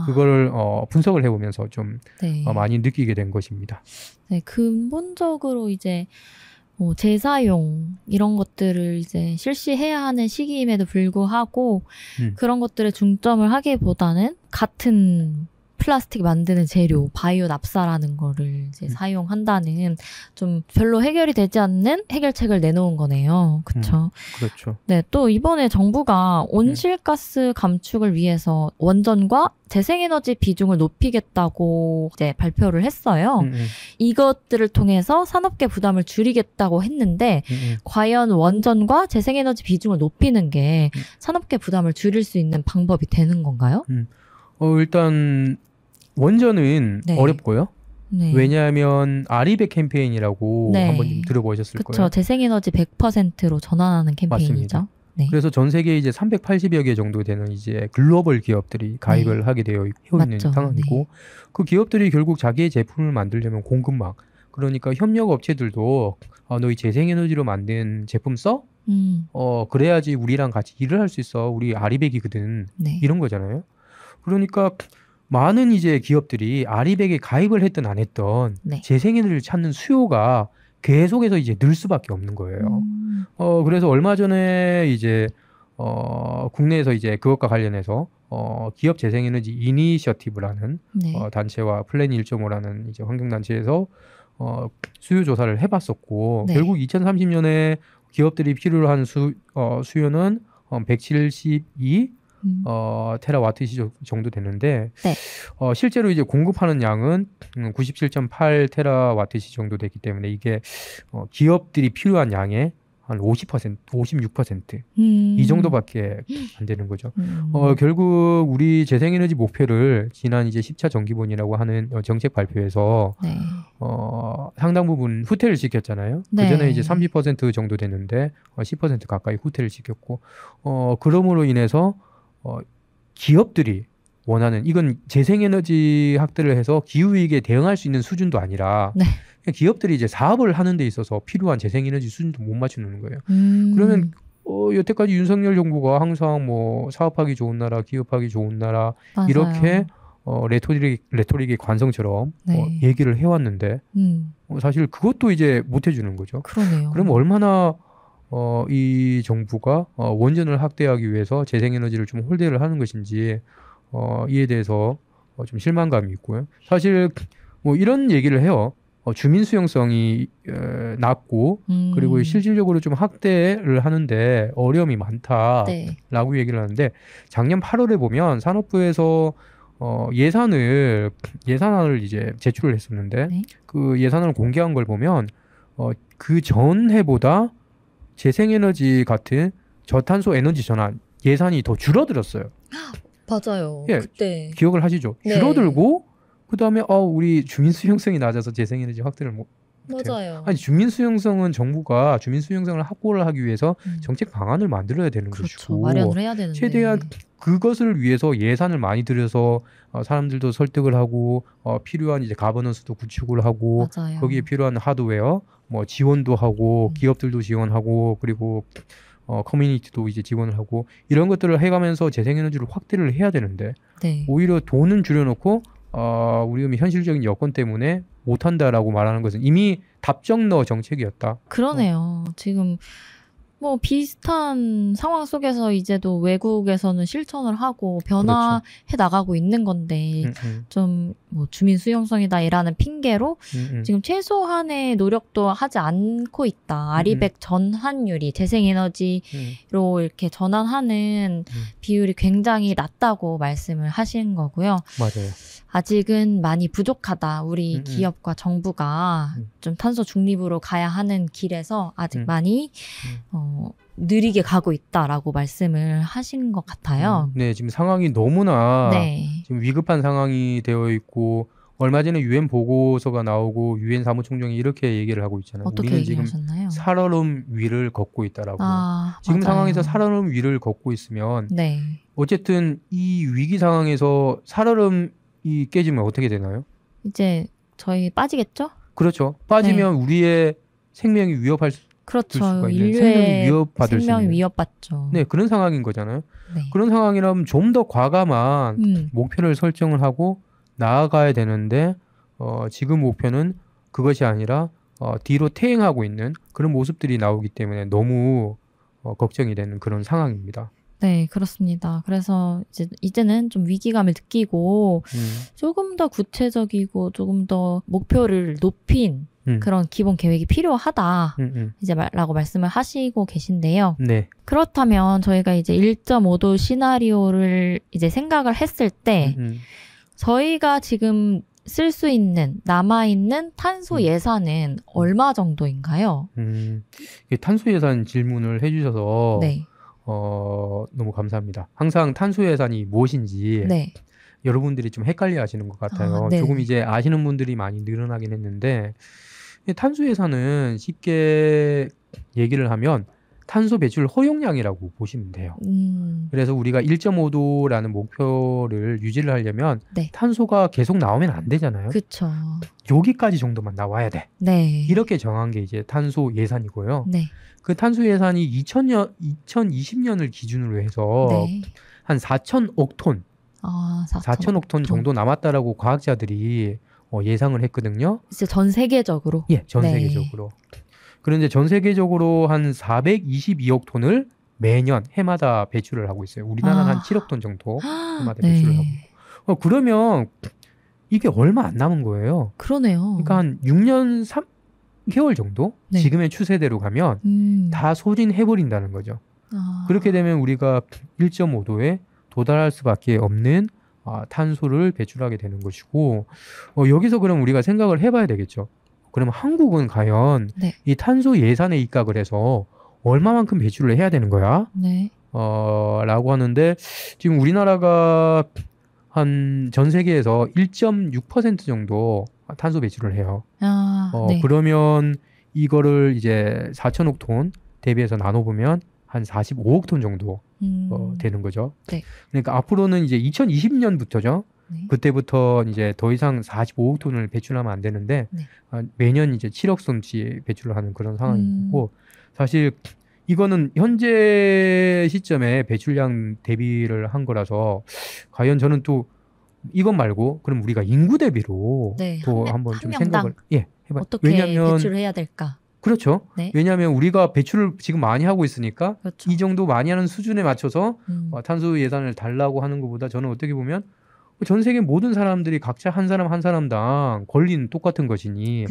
그걸 분석을 해보면서 좀 많이 느끼게 된 것입니다. 네, 근본적으로 이제 재사용 이런 것들을 이제 실시해야 하는 시기임에도 불구하고 그런 것들에 중점을 하기보다는 같은 플라스틱 만드는 재료 바이오 납사라는 거를 이제 사용한다는 좀 별로 해결이 되지 않는 해결책을 내놓은 거네요. 그렇죠? 그렇죠. 네, 또 이번에 정부가 온실가스 감축을 위해서 원전과 재생에너지 비중을 높이겠다고 이제 발표를 했어요. 이것들을 통해서 산업계 부담을 줄이겠다고 했는데 과연 원전과 재생에너지 비중을 높이는 게 산업계 부담을 줄일 수 있는 방법이 되는 건가요? 일단 원전은 어렵고요. 왜냐하면 아리백 캠페인이라고 한번 좀 들어보셨을 거예요. 그렇죠. 재생에너지 100%로 전환하는 캠페인이죠. 맞습니다. 그래서 전 세계에 이제 380여 개 정도 되는 이제 글로벌 기업들이 가입을 하게 되어 있는 상황이고 그 기업들이 결국 자기의 제품을 만들려면 공급망 그러니까 협력 업체들도 너희 재생에너지로 만든 제품 써? 그래야지 우리랑 같이 일을 할 수 있어. 우리 아리백이거든. 이런 거잖아요. 그러니까 많은 이제 기업들이 아리백에 가입을 했든 안 했든 재생에너지를 찾는 수요가 계속해서 이제 늘 수밖에 없는 거예요. 그래서 얼마 전에 이제 국내에서 이제 그것과 관련해서 기업 재생에너지 이니셔티브라는 단체와 플랜 1.5라는 이제 환경단체에서 수요 조사를 해봤었고 결국 2030년에 기업들이 필요로 하는 수요는 172 테라와트 시 정도 되는데 실제로 이제 공급하는 양은 97.8 테라와트 시 정도 되기 때문에 이게 기업들이 필요한 양의 한 50%, 56% 이 정도밖에 안 되는 거죠. 결국 우리 재생에너지 목표를 지난 이제 10차 정기본이라고 하는 정책 발표에서 상당 부분 후퇴를 시켰잖아요. 그 전에 이제 30% 정도 됐는데 10% 가까이 후퇴를 시켰고 그럼으로 인해서 기업들이 원하는 이건 재생에너지 확대를 해서 기후위기에 대응할 수 있는 수준도 아니라 기업들이 이제 사업을 하는 데 있어서 필요한 재생에너지 수준도 못 맞추는 거예요. 그러면 여태까지 윤석열 정부가 항상 뭐 사업하기 좋은 나라, 기업하기 좋은 나라 이렇게 레토릭의 관성처럼 얘기를 해왔는데 사실 그것도 이제 못 해주는 거죠. 그러네요. 그럼 얼마나 이 정부가 원전을 확대하기 위해서 재생에너지를 좀 홀대를 하는 것인지 이에 대해서 좀 실망감이 있고요. 사실 뭐 이런 얘기를 해요. 주민 수용성이 낮고 그리고 실질적으로 좀 확대를 하는데 어려움이 많다라고 얘기를 하는데 작년 8월에 보면 산업부에서 예산안을 이제 제출을 했었는데 네. 그 예산안을 공개한 걸 보면 그 전해보다 재생에너지 같은 저탄소 에너지 전환 예산이 더 줄어들었어요. 맞아요. 예, 그때 기억을 하시죠? 네. 줄어들고 그다음에 우리 주민 수용성이 낮아서 재생에너지 확대를 못. 맞아요. 아니 주민 수용성은 정부가 주민 수용성을 확보를 하기 위해서 정책 방안을 만들어야 되는 그렇죠. 것이고 마련을 해야 되는데 최대한 그것을 위해서 예산을 많이 들여서 사람들도 설득을 하고 필요한 이제 가버넌스도 구축을 하고 맞아요. 거기에 필요한 하드웨어 뭐 지원도 하고 기업들도 지원하고 그리고 커뮤니티도 이제 지원을 하고 이런 것들을 해가면서 재생에너지를 확대를 해야 되는데 네. 오히려 돈은 줄여놓고 우리가 현실적인 여건 때문에 못한다라고 말하는 것은 이미 답정너 정책이었다. 그러네요. 지금 뭐 비슷한 상황 속에서 이제도 외국에서는 실천을 하고 변화해 나가고 있는 건데 좀 뭐 주민 수용성이다라는 핑계로 지금 최소한의 노력도 하지 않고 있다. 아리백 전환율이 재생에너지로 이렇게 전환하는 비율이 굉장히 낮다고 말씀을 하신 거고요. 맞아요. 아직은 많이 부족하다. 우리 기업과 정부가 좀 탄소 중립으로 가야 하는 길에서 아직 많이 느리게 가고 있다라고 말씀을 하신 것 같아요. 네, 지금 상황이 너무나 네. 지금 위급한 상황이 되어 있고 얼마 전에 유엔 보고서가 나오고 유엔 사무총장이 이렇게 얘기를 하고 있잖아요. 어떻게 우리는 지금 얘기하셨나요? 살얼음 위를 걷고 있다라고. 지금 맞아요. 상황에서 살얼음 위를 걷고 있으면 네. 어쨌든 이 위기 상황에서 살얼음이 깨지면 어떻게 되나요? 이제 저희 빠지겠죠? 그렇죠. 빠지면 우리의 생명이 위협할 수 그렇죠. 수가 있는 인류의 생명이 위협받을 수 생명이 있는 위협받죠. 네, 그런 상황인 거잖아요. 네. 그런 상황이라면 좀 더 과감한 목표를 설정을 하고 나아가야 되는데 지금 목표는 그것이 아니라 뒤로 퇴행하고 있는 그런 모습들이 나오기 때문에 너무 걱정이 되는 그런 상황입니다. 네, 그렇습니다. 그래서 이제는 좀 위기감을 느끼고 조금 더 구체적이고 조금 더 목표를 높인 그런 기본 계획이 필요하다. 이제 라고 말씀을 하시고 계신데요. 네. 그렇다면 저희가 이제 1.5도 시나리오를 이제 생각을 했을 때 저희가 지금 쓸 수 있는 남아있는 탄소 예산은 얼마 정도인가요? 탄소 예산 질문을 해주셔서 네. 너무 감사합니다. 항상 탄소 예산이 무엇인지 네. 여러분들이 좀 헷갈려 하시는 것 같아요. 네. 조금 이제 아시는 분들이 많이 늘어나긴 했는데 탄소 예산은 쉽게 얘기를 하면 탄소 배출 허용량이라고 보시면 돼요. 그래서 우리가 1.5도라는 목표를 유지를 하려면 네. 탄소가 계속 나오면 안 되잖아요. 그렇죠. 여기까지 정도만 나와야 돼. 네. 이렇게 정한 게 이제 탄소 예산이고요. 네. 그 탄소 예산이 2020년을 기준으로 해서 네. 한 4천억 톤, 4천억 톤 정도 남았다라고 과학자들이 예상을 했거든요. 이제 전 세계적으로? 예, 전 세계적으로. 그런데 전 세계적으로 한 422억 톤을 매년 해마다 배출을 하고 있어요. 우리나라는 한 7억 톤 정도 해마다 배출을 하고. 그러면 이게 얼마 안 남은 거예요. 그러네요. 그러니까 한 6년 3개월 정도? 네. 지금의 추세대로 가면 다 소진해버린다는 거죠. 그렇게 되면 우리가 1.5도에 도달할 수밖에 없는 탄소를 배출하게 되는 것이고 여기서 그럼 우리가 생각을 해봐야 되겠죠. 그러면 한국은 과연 이 탄소 예산에 입각을 해서 얼마만큼 배출을 해야 되는 거야? 네. 라고 하는데 지금 우리나라가 한 전 세계에서 1.6% 정도 탄소 배출을 해요. 네. 그러면 이거를 이제 4천억 톤 대비해서 나눠보면 한 45억 톤 정도 되는 거죠. 네. 그러니까 앞으로는 이제 2020년부터죠. 네. 그때부터 이제 더 이상 45억 톤을 배출하면 안 되는데 매년 이제 7억 톤씩 배출을 하는 그런 상황이고 사실 이거는 현재 시점에 배출량 대비를 한 거라서 과연 저는 또 이것 말고 그럼 우리가 인구 대비로 또 한번 좀 생각을 해봐. 어떻게 왜냐면 배출을 해야 될까? 그렇죠. 네. 왜냐하면 우리가 배출을 지금 많이 하고 있으니까 그렇죠. 이 정도 많이 하는 수준에 맞춰서 탄소 예산을 달라고 하는 것보다 저는 어떻게 보면 전 세계 모든 사람들이 각자 한 사람 한 사람당 권리는 똑같은 것이니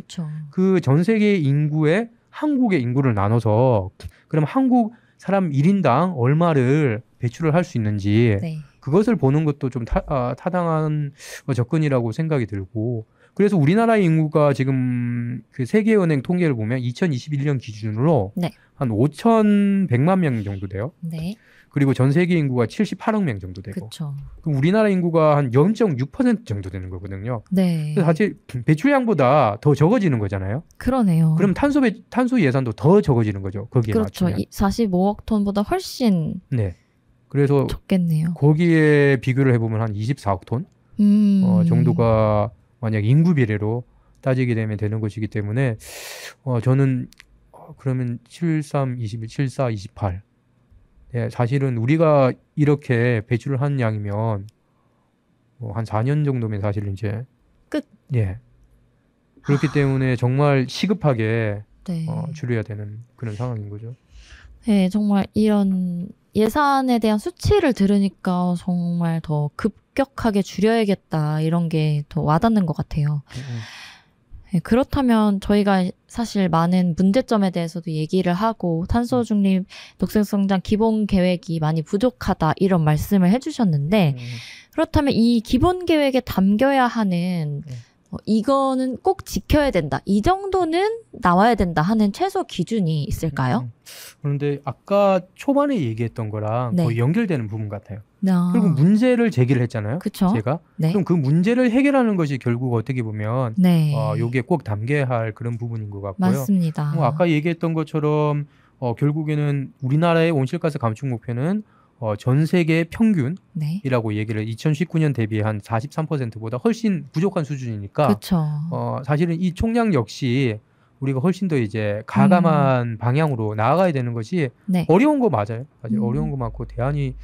그 전 세계 인구에 한국의 인구를 나눠서 그럼 한국 사람 1인당 얼마를 배출을 할 수 있는지 그것을 보는 것도 좀 타당한 접근이라고 생각이 들고 그래서 우리나라 인구가 지금 그 세계은행 통계를 보면 2021년 기준으로 네. 한 5,100만 명 정도 돼요. 네. 그리고 전 세계 인구가 78억 명 정도 되고 그렇죠. 그럼 우리나라 인구가 한 0.6% 정도 되는 거거든요. 네. 그래서 사실 배출량보다 더 적어지는 거잖아요. 그러네요. 그럼 탄소 예산도 더 적어지는 거죠. 거기에 그렇죠. 맞추면. 45억 톤보다 훨씬 네. 그래서 적겠네요. 거기에 비교를 해보면 한 24억 톤 정도가 만약 인구 비례로 따지게 되면 되는 것이기 때문에 저는 그러면 73, 21, 74, 28 네, 사실은 우리가 이렇게 배출을 한 양이면 한 4년 정도면 사실 이제 끝. 예. 그렇기 때문에 정말 시급하게 네. 줄여야 되는 그런 상황인 거죠. 네, 정말 이런 예산에 대한 수치를 들으니까 정말 더 급격하게 줄여야겠다 이런 게 더 와닿는 것 같아요. 네, 그렇다면 저희가 사실 많은 문제점에 대해서도 얘기를 하고 탄소 중립 녹색성장 기본 계획이 많이 부족하다 이런 말씀을 해주셨는데 그렇다면 이 기본 계획에 담겨야 하는 이거는 꼭 지켜야 된다. 이 정도는 나와야 된다 하는 최소 기준이 있을까요? 그런데 아까 초반에 얘기했던 거랑 네. 거의 연결되는 부분 같아요. 아, 그리고 문제를 제기를 했잖아요. 그쵸? 제가. 네. 그럼 그 문제를 해결하는 것이 결국 어떻게 보면 네. 여기에 꼭 담겨야 할 그런 부분인 것 같고요. 맞습니다. 아까 얘기했던 것처럼 결국에는 우리나라의 온실가스 감축 목표는 전 세계 평균이라고 네. 얘기를 2019년 대비해 한 43%보다 훨씬 부족한 수준이니까 그렇죠. 사실은 이 총량 역시 우리가 훨씬 더 이제 가감한 방향으로 나아가야 되는 것이 네. 어려운 거 맞아요. 사실 어려운 거 많고 대안이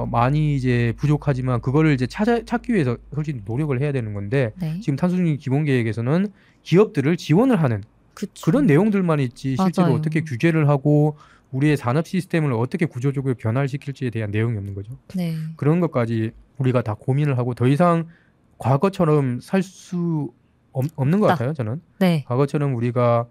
많이 이제 부족하지만 그거를 이제 찾기 위해서 솔직히 노력을 해야 되는 건데 네. 지금 탄소중립 기본계획에서는 기업들을 지원을 하는 그쵸. 그런 내용들만 있지 실제로 맞아요. 어떻게 규제를 하고 우리의 산업 시스템을 어떻게 구조적으로 변화시킬지에 대한 내용이 없는 거죠. 네. 그런 것까지 우리가 다 고민을 하고 더 이상 과거처럼 살 수 없는 것 같아요. 저는 네. 과거처럼 우리가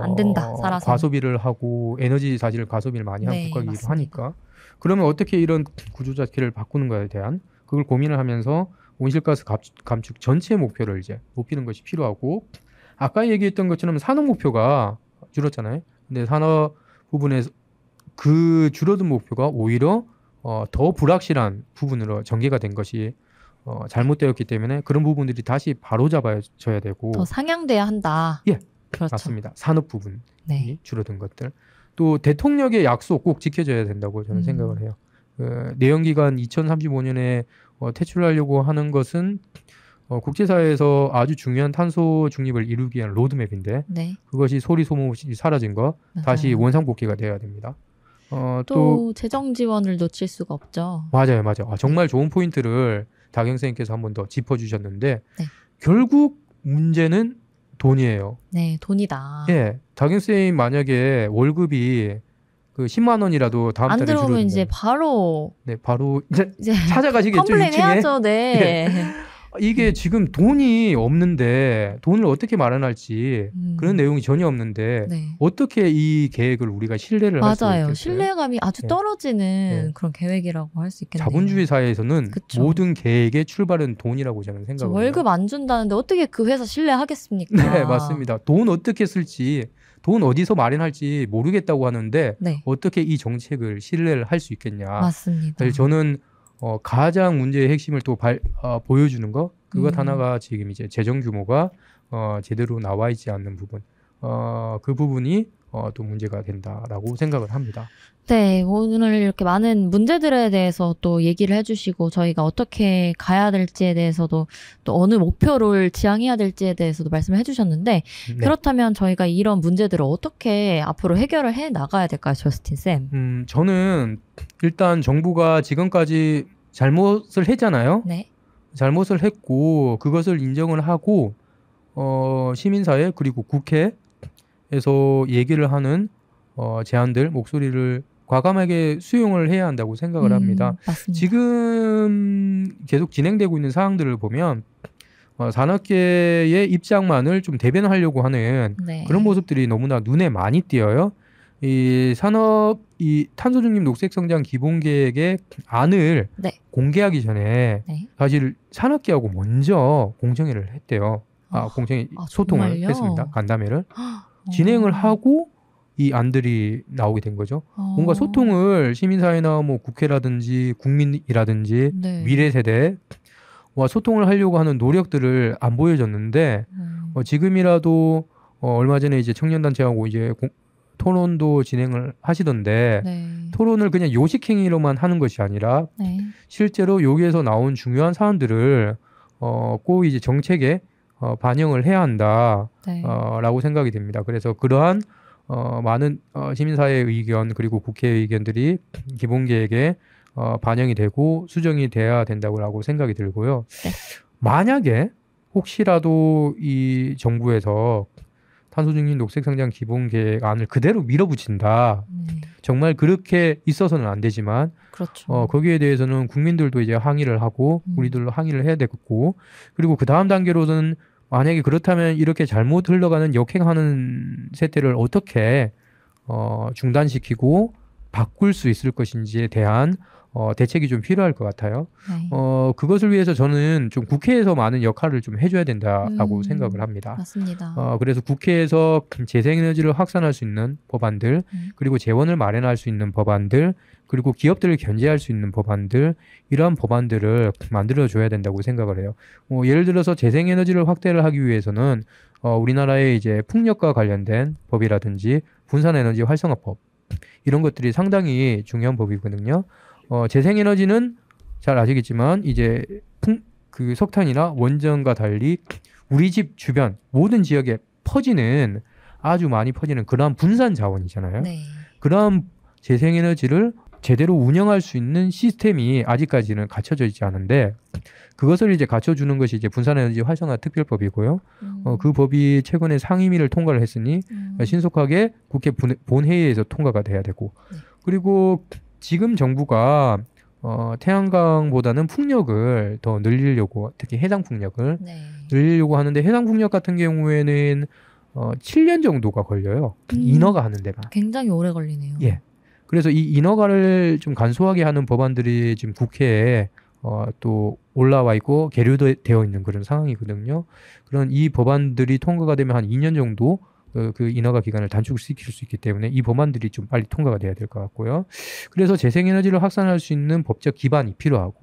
안 된다, 살아서. 과소비를 하고 에너지 사실 과소비를 많이 한 네, 국가이기도 맞습니다. 하니까 그러면 어떻게 이런 구조 자체를 바꾸는 거에 대한 그걸 고민을 하면서 온실가스 감축 전체 목표를 이제 높이는 것이 필요하고 아까 얘기했던 것처럼 산업 목표가 줄었잖아요. 근데 산업 부분에서 그 줄어든 목표가 오히려 더 불확실한 부분으로 전개가 된 것이 잘못되었기 때문에 그런 부분들이 다시 바로잡아져야 되고 더 상향돼야 한다. 예, 그렇죠. 맞습니다. 산업 부분이 네. 줄어든 것들 또 대통령의 약속 꼭 지켜져야 된다고 저는 생각을 해요. 내연기관 2035년에 퇴출하려고 하는 것은 국제사회에서 아주 중요한 탄소 중립을 이루기 위한 로드맵인데 네. 그것이 소리 소문 없이 사라진 거 다시 맞아요. 원상복귀가 돼야 됩니다. 또 재정 지원을 놓칠 수가 없죠. 맞아요. 정말 좋은 포인트를 박 선생님께서 한 번 더 짚어주셨는데 네. 결국 문제는 돈이에요. 네, 돈이다. 예, 박 선생님 만약에 월급이 그 10만 원이라도 다음 안 달에 들어오면 줄어든다. 이제 바로 네, 바로 이제 이제 찾아가시겠죠. 컴플레인 1층에. 해야죠. 네. 이게 지금 돈이 없는데 돈을 어떻게 마련할지 그런 내용이 전혀 없는데 네. 어떻게 이 계획을 우리가 신뢰를 할 수 있겠어요? 맞아요. 신뢰감이 아주 네. 떨어지는 네. 그런 계획이라고 할 수 있겠네요. 자본주의 사회에서는 그쵸. 모든 계획의 출발은 돈이라고 저는 생각합니다. 월급 안 준다는데 어떻게 그 회사 신뢰하겠습니까? 네, 맞습니다. 돈 어떻게 쓸지, 돈 어디서 마련할지 모르겠다고 하는데 네, 어떻게 이 정책을 신뢰를 할 수 있겠냐. 맞습니다. 사실 저는 가장 문제의 핵심을 또 보여주는 거 그것 음. 하나가 지금 이제 재정 규모가 제대로 나와 있지 않는 부분 그 부분이 또 문제가 된다라고 생각을 합니다. 네, 오늘 이렇게 많은 문제들에 대해서 또 얘기를 해주시고 저희가 어떻게 가야 될지에 대해서도 또 어느 목표를 지향해야 될지에 대해서도 말씀을 해주셨는데 네. 그렇다면 저희가 이런 문제들을 어떻게 앞으로 해결을 해 나가야 될까요, 저스틴 쌤? 저는 일단 정부가 지금까지 잘못을 했잖아요. 네, 잘못을 했고 그것을 인정을 하고 시민사회 그리고 국회에서 얘기를 하는 제안들 목소리를 과감하게 수용을 해야 한다고 생각을 합니다. 맞습니다. 지금 계속 진행되고 있는 사항들을 보면 산업계의 입장만을 좀 대변하려고 하는 네. 그런 모습들이 너무나 눈에 많이 띄어요. 이 산업 이 탄소 중립 녹색 성장 기본 계획의 안을 네. 공개하기 전에 네. 사실 산업계하고 먼저 공청회를 했대요. 공청회 소통을 정말요? 했습니다. 간담회를 진행을 하고 이 안들이 나오게 된 거죠. 뭔가 소통을 시민사회나 뭐 국회라든지 국민이라든지 네. 미래 세대와 소통을 하려고 하는 노력들을 안 보여줬는데 지금이라도 얼마 전에 이제 청년단체하고 이제 토론도 진행을 하시던데 네. 토론을 그냥 요식행위로만 하는 것이 아니라 네. 실제로 여기에서 나온 중요한 사안들을 꼭 이제 정책에 반영을 해야 한다. 네. 라고 생각이 됩니다. 그래서 그러한 많은 시민사회의 의견 그리고 국회의 의견들이 기본계획에 반영이 되고 수정이 돼야 된다고 생각이 들고요. 네. 만약에 혹시라도 이 정부에서 탄소중립 녹색성장 기본계획 안을 그대로 밀어붙인다. 네. 정말 그렇게 있어서는 안 되지만 그렇죠. 거기에 대해서는 국민들도 이제 항의를 하고 우리들도 항의를 해야 되겠고 그리고 그 다음 단계로는 만약에 그렇다면 이렇게 잘못 흘러가는 역행하는 세태를 어떻게 중단시키고 바꿀 수 있을 것인지에 대한 대책이 좀 필요할 것 같아요. 네. 그것을 위해서 저는 좀 국회에서 많은 역할을 좀 해줘야 된다라고 생각을 합니다. 맞습니다. 그래서 국회에서 재생에너지를 확산할 수 있는 법안들, 그리고 재원을 마련할 수 있는 법안들, 그리고 기업들을 견제할 수 있는 법안들, 이러한 법안들을 만들어줘야 된다고 생각을 해요. 예를 들어서 재생에너지를 확대를 하기 위해서는 우리나라의 이제 풍력과 관련된 법이라든지 분산에너지 활성화법 이런 것들이 상당히 중요한 법이거든요. 재생에너지는 잘 아시겠지만 이제 그 석탄이나 원전과 달리 우리 집 주변 모든 지역에 퍼지는 아주 많이 퍼지는 그러한 분산 자원이잖아요. 네. 그러한 재생에너지를 제대로 운영할 수 있는 시스템이 아직까지는 갖춰져 있지 않은데 그것을 이제 갖춰주는 것이 이제 분산에너지 활성화 특별법이고요. 그 법이 최근에 상임위를 통과를 했으니 신속하게 국회 본회의에서 통과가 돼야 되고 그리고 지금 정부가 태양광보다는 풍력을 더 늘리려고 특히 해상 풍력을 네. 늘리려고 하는데 해상 풍력 같은 경우에는 7년 정도가 걸려요. 인허가 하는 데만. 굉장히 오래 걸리네요. 예. 그래서 이 인허가를 좀 간소하게 하는 법안들이 지금 국회에 또 올라와 있고 계류되어 있는 그런 상황이거든요. 그런 이 법안들이 통과가 되면 한 2년 정도 그 인허가 기간을 단축시킬 수 있기 때문에 이 법안들이 좀 빨리 통과가 돼야 될 것 같고요. 그래서 재생에너지를 확산할 수 있는 법적 기반이 필요하고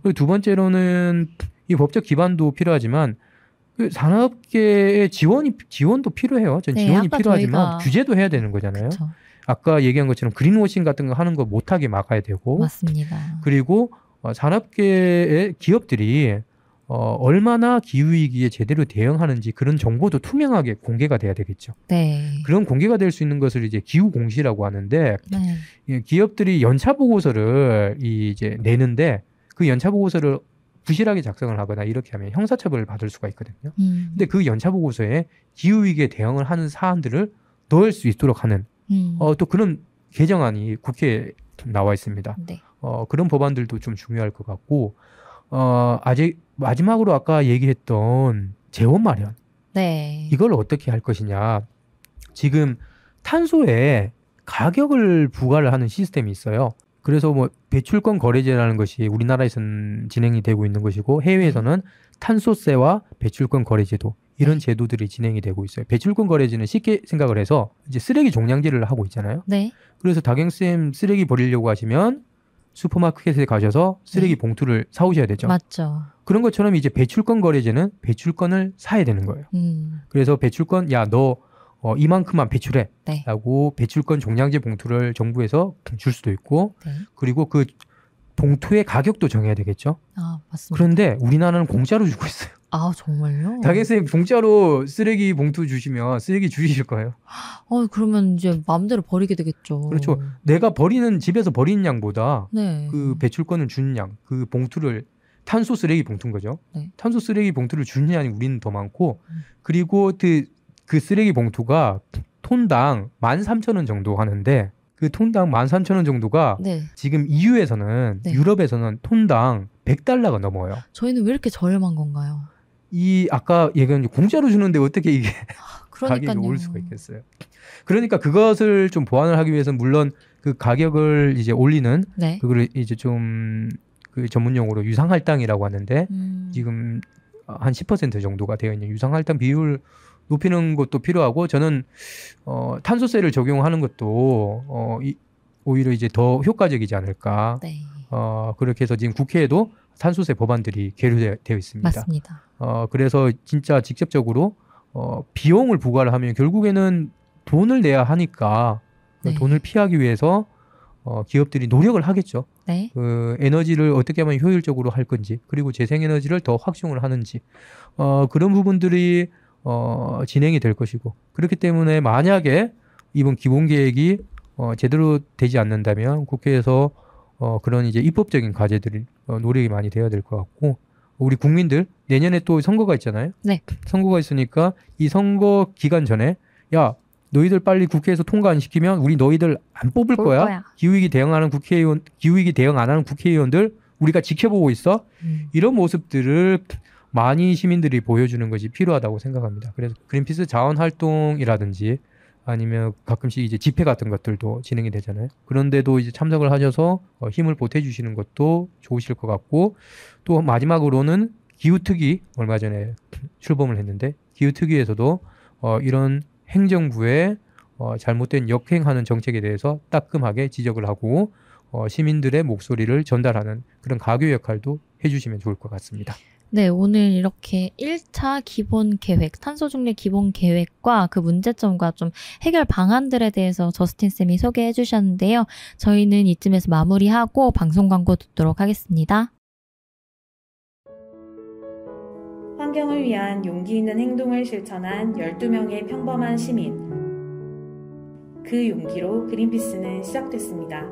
그리고 두 번째로는 이 법적 기반도 필요하지만 그 산업계의 지원도 필요해요. 전 네, 지원이 아까 필요하지만 저희가- 규제도 해야 되는 거잖아요. 그쵸. 아까 얘기한 것처럼 그린워싱 같은 거 하는 거 못하게 막아야 되고 맞습니다. 그리고 산업계의 기업들이 얼마나 기후위기에 제대로 대응하는지 그런 정보도 투명하게 공개가 돼야 되겠죠. 네. 그런 공개가 될 수 있는 것을 이제 기후공시라고 하는데 네. 이 기업들이 연차 보고서를 이제 내는데 그 연차 보고서를 부실하게 작성을 하거나 이렇게 하면 형사처벌을 받을 수가 있거든요. 근데 그 연차 보고서에 기후위기에 대응을 하는 사안들을 넣을 수 있도록 하는 또 그런 개정안이 국회에 나와 있습니다. 네. 그런 법안들도 좀 중요할 것 같고 아직 마지막으로 아까 얘기했던 재원 마련 네. 이걸 어떻게 할 것이냐. 지금 탄소에 가격을 부과를 하는 시스템이 있어요. 그래서 뭐 배출권 거래제라는 것이 우리나라에서는 진행이 되고 있는 것이고 해외에서는 탄소세와 배출권 거래제도 이런 제도들이 진행이 되고 있어요. 배출권 거래제는 쉽게 생각을 해서 이제 쓰레기 종량제를 하고 있잖아요. 네. 그래서 다경쌤 쓰레기 버리려고 하시면 슈퍼마켓에 가셔서 쓰레기 봉투를 사오셔야 되죠. 맞죠. 그런 것처럼 이제 배출권 거래제는 배출권을 사야 되는 거예요. 그래서 배출권 야 너 이만큼만 배출해 네. 라고 배출권 종량제 봉투를 정부에서 줄 수도 있고 네. 그리고 그 봉투의 가격도 정해야 되겠죠. 아, 맞습니다. 그런데 우리나라는 공짜로 주고 있어요. 아, 정말요? 다경쌤 공짜로 쓰레기 봉투 주시면 쓰레기 주실 거예요. 그러면 이제 마음대로 버리게 되겠죠. 그렇죠. 내가 집에서 버리는 양보다 네. 그 배출권을 주는 양, 그 봉투를 탄소 쓰레기 봉투인 거죠. 네. 탄소 쓰레기 봉투를 주는 양이 우리는 더 많고 그리고 그 쓰레기 봉투가 톤당 13,000원 정도 하는데 그 톤당 13,000원 정도가 네. 지금 EU에서는 네. 유럽에서는 톤당 100달러가 넘어요. 저희는 왜 이렇게 저렴한 건가요? 이 아까 얘기한 공짜로 주는데 어떻게 이게 가격이 오를 수가 있겠어요. 그러니까 그것을 좀 보완을 하기 위해서 물론 그 가격을 이제 올리는 네. 그거를 이제 좀 그 전문 용어로 유상할당이라고 하는데 지금 한 10% 정도가 되어 있는 유상할당 비율 높이는 것도 필요하고 저는 탄소세를 적용하는 것도 오히려 이제 더 효과적이지 않을까. 네. 그렇게 해서 지금 국회에도 탄소세 법안들이 계류되어 있습니다. 맞습니다. 그래서 진짜 직접적으로 비용을 부과를 하면 결국에는 돈을 내야 하니까 네. 돈을 피하기 위해서 기업들이 노력을 하겠죠. 네. 그 에너지를 어떻게 하면 효율적으로 할 건지 그리고 재생에너지를 더 확충을 하는지 그런 부분들이 진행이 될 것이고 그렇기 때문에 만약에 이번 기본계획이 제대로 되지 않는다면 국회에서 그런 이제 입법적인 과제들이 노력이 많이 돼야 될 것 같고 우리 국민들 내년에 또 선거가 있잖아요. 네. 선거가 있으니까 이 선거 기간 전에 야 너희들 빨리 국회에서 통과 안 시키면 우리 너희들 안 뽑을 거야. 기후위기 대응 안 하는 국회의원들 우리가 지켜보고 있어. 이런 모습들을 많이 시민들이 보여주는 것이 필요하다고 생각합니다. 그래서 그린피스 자원활동이라든지 아니면 가끔씩 이제 집회 같은 것들도 진행이 되잖아요. 그런데도 이제 참석을 하셔서 힘을 보태주시는 것도 좋으실 것 같고 또 마지막으로는 기후특위 얼마 전에 출범을 했는데 기후특위에서도 이런 행정부의 잘못된 역행하는 정책에 대해서 따끔하게 지적을 하고 시민들의 목소리를 전달하는 그런 가교 역할도 해주시면 좋을 것 같습니다. 네, 오늘 이렇게 1차 기본 계획, 탄소 중립 기본 계획과 그 문제점과 좀 해결 방안들에 대해서 저스틴 쌤이 소개해 주셨는데요. 저희는 이쯤에서 마무리하고 방송 광고 듣도록 하겠습니다. 환경을 위한 용기 있는 행동을 실천한 12명의 평범한 시민. 그 용기로 그린피스는 시작됐습니다.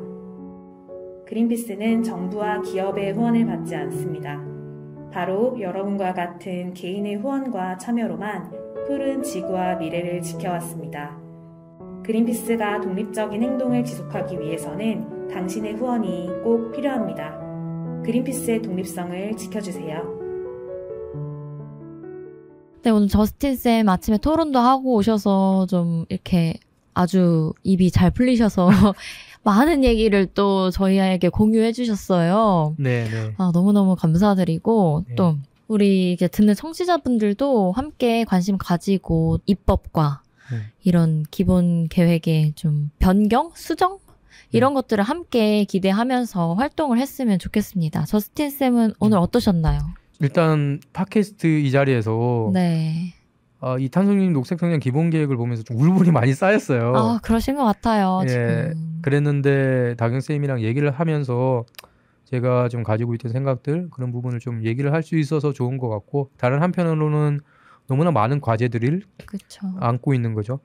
그린피스는 정부와 기업의 후원을 받지 않습니다. 바로 여러분과 같은 개인의 후원과 참여로만 푸른 지구와 미래를 지켜왔습니다. 그린피스가 독립적인 행동을 지속하기 위해서는 당신의 후원이 꼭 필요합니다. 그린피스의 독립성을 지켜주세요. 네, 오늘 저스틴 쌤 아침에 토론도 하고 오셔서 좀 이렇게 아주 입이 잘 풀리셔서 많은 얘기를 또 저희에게 공유해 주셨어요. 네. 너무너무 감사드리고 네. 또 우리 이제 듣는 청취자분들도 함께 관심 가지고 입법과 이런 기본 계획의 좀 변경, 수정 이런 것들을 함께 기대하면서 활동을 했으면 좋겠습니다. 저스틴 쌤은 오늘 어떠셨나요? 일단 팟캐스트 이 자리에서 네. 이 탄소중립 녹색성장 기본계획을 보면서 좀 울분이 많이 쌓였어요. 그러신 것 같아요. 예, 지금. 그랬는데 다경쌤이랑 얘기를 하면서 제가 좀 가지고 있던 생각들 그런 부분을 좀 얘기를 할 수 있어서 좋은 것 같고 다른 한편으로는 너무나 많은 과제들을 그쵸. 안고 있는 거죠.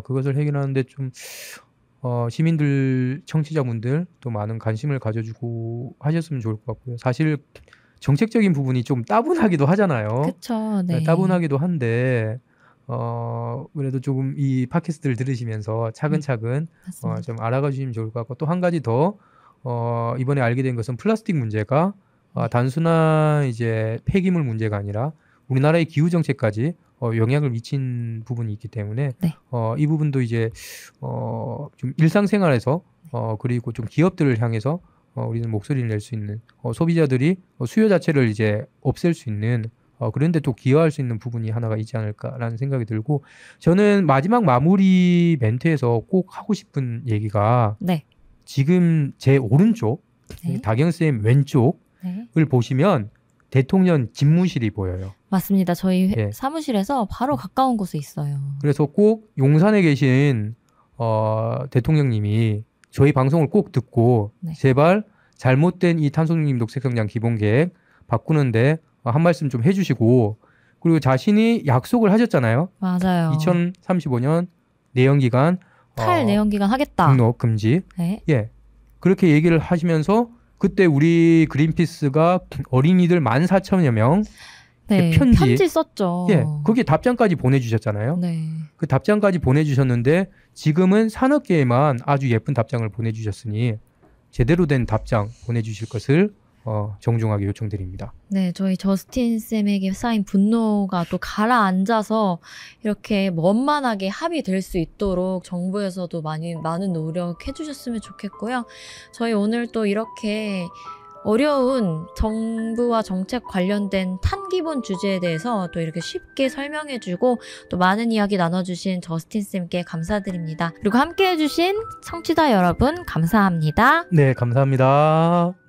그것을 해결하는데 좀 시민들, 청취자분들 또 많은 관심을 가져주고 하셨으면 좋을 것 같고요. 사실 정책적인 부분이 좀 따분하기도 하잖아요. 그쵸. 네. 따분하기도 한데 그래도 조금 이 팟캐스트를 들으시면서 차근차근 좀 알아가 주시면 좋을 것 같고 또 한 가지 더 이번에 알게 된 것은 플라스틱 문제가 단순한 이제 폐기물 문제가 아니라 우리나라의 기후 정책까지 영향을 미친 부분이 있기 때문에 네. 이 부분도 이제 좀 일상생활에서 그리고 좀 기업들을 향해서 우리는 목소리를 낼 수 있는 소비자들이 수요 자체를 이제 없앨 수 있는 그런데 또 기여할 수 있는 부분이 하나가 있지 않을까라는 생각이 들고 저는 마지막 마무리 멘트에서 꼭 하고 싶은 얘기가 네. 지금 제 오른쪽 네. 다경쌤 왼쪽을 네. 보시면 대통령 집무실이 보여요. 맞습니다. 저희 예. 사무실에서 바로 가까운 곳에 있어요. 그래서 꼭 용산에 계신 대통령님이 저희 방송을 꼭 듣고 네. 제발 잘못된 이 탄소중립 녹색성장 기본계획 바꾸는데 한 말씀 좀 해주시고 그리고 자신이 약속을 하셨잖아요. 맞아요. 2035년 내연기관 탈내연기관 하겠다. 등록 금지. 네. 예, 그렇게 얘기를 하시면서 그때 우리 그린피스가 어린이들 14,000여 명 네. 편지 썼죠. 예, 거기에 답장까지 보내주셨잖아요. 네. 그 답장까지 보내주셨는데 지금은 산업계에만 아주 예쁜 답장을 보내주셨으니 제대로 된 답장 보내주실 것을 정중하게 요청드립니다. 네, 저희 저스틴 쌤에게 쌓인 분노가 또 가라앉아서 이렇게 원만하게 합의될 수 있도록 정부에서도 많은 노력해 주셨으면 좋겠고요. 저희 오늘 또 이렇게 어려운 정부와 정책 관련된 탄기본 주제에 대해서 또 이렇게 쉽게 설명해주고 또 많은 이야기 나눠주신 저스틴 쌤께 감사드립니다. 그리고 함께해주신 청취자 여러분 감사합니다. 네, 감사합니다.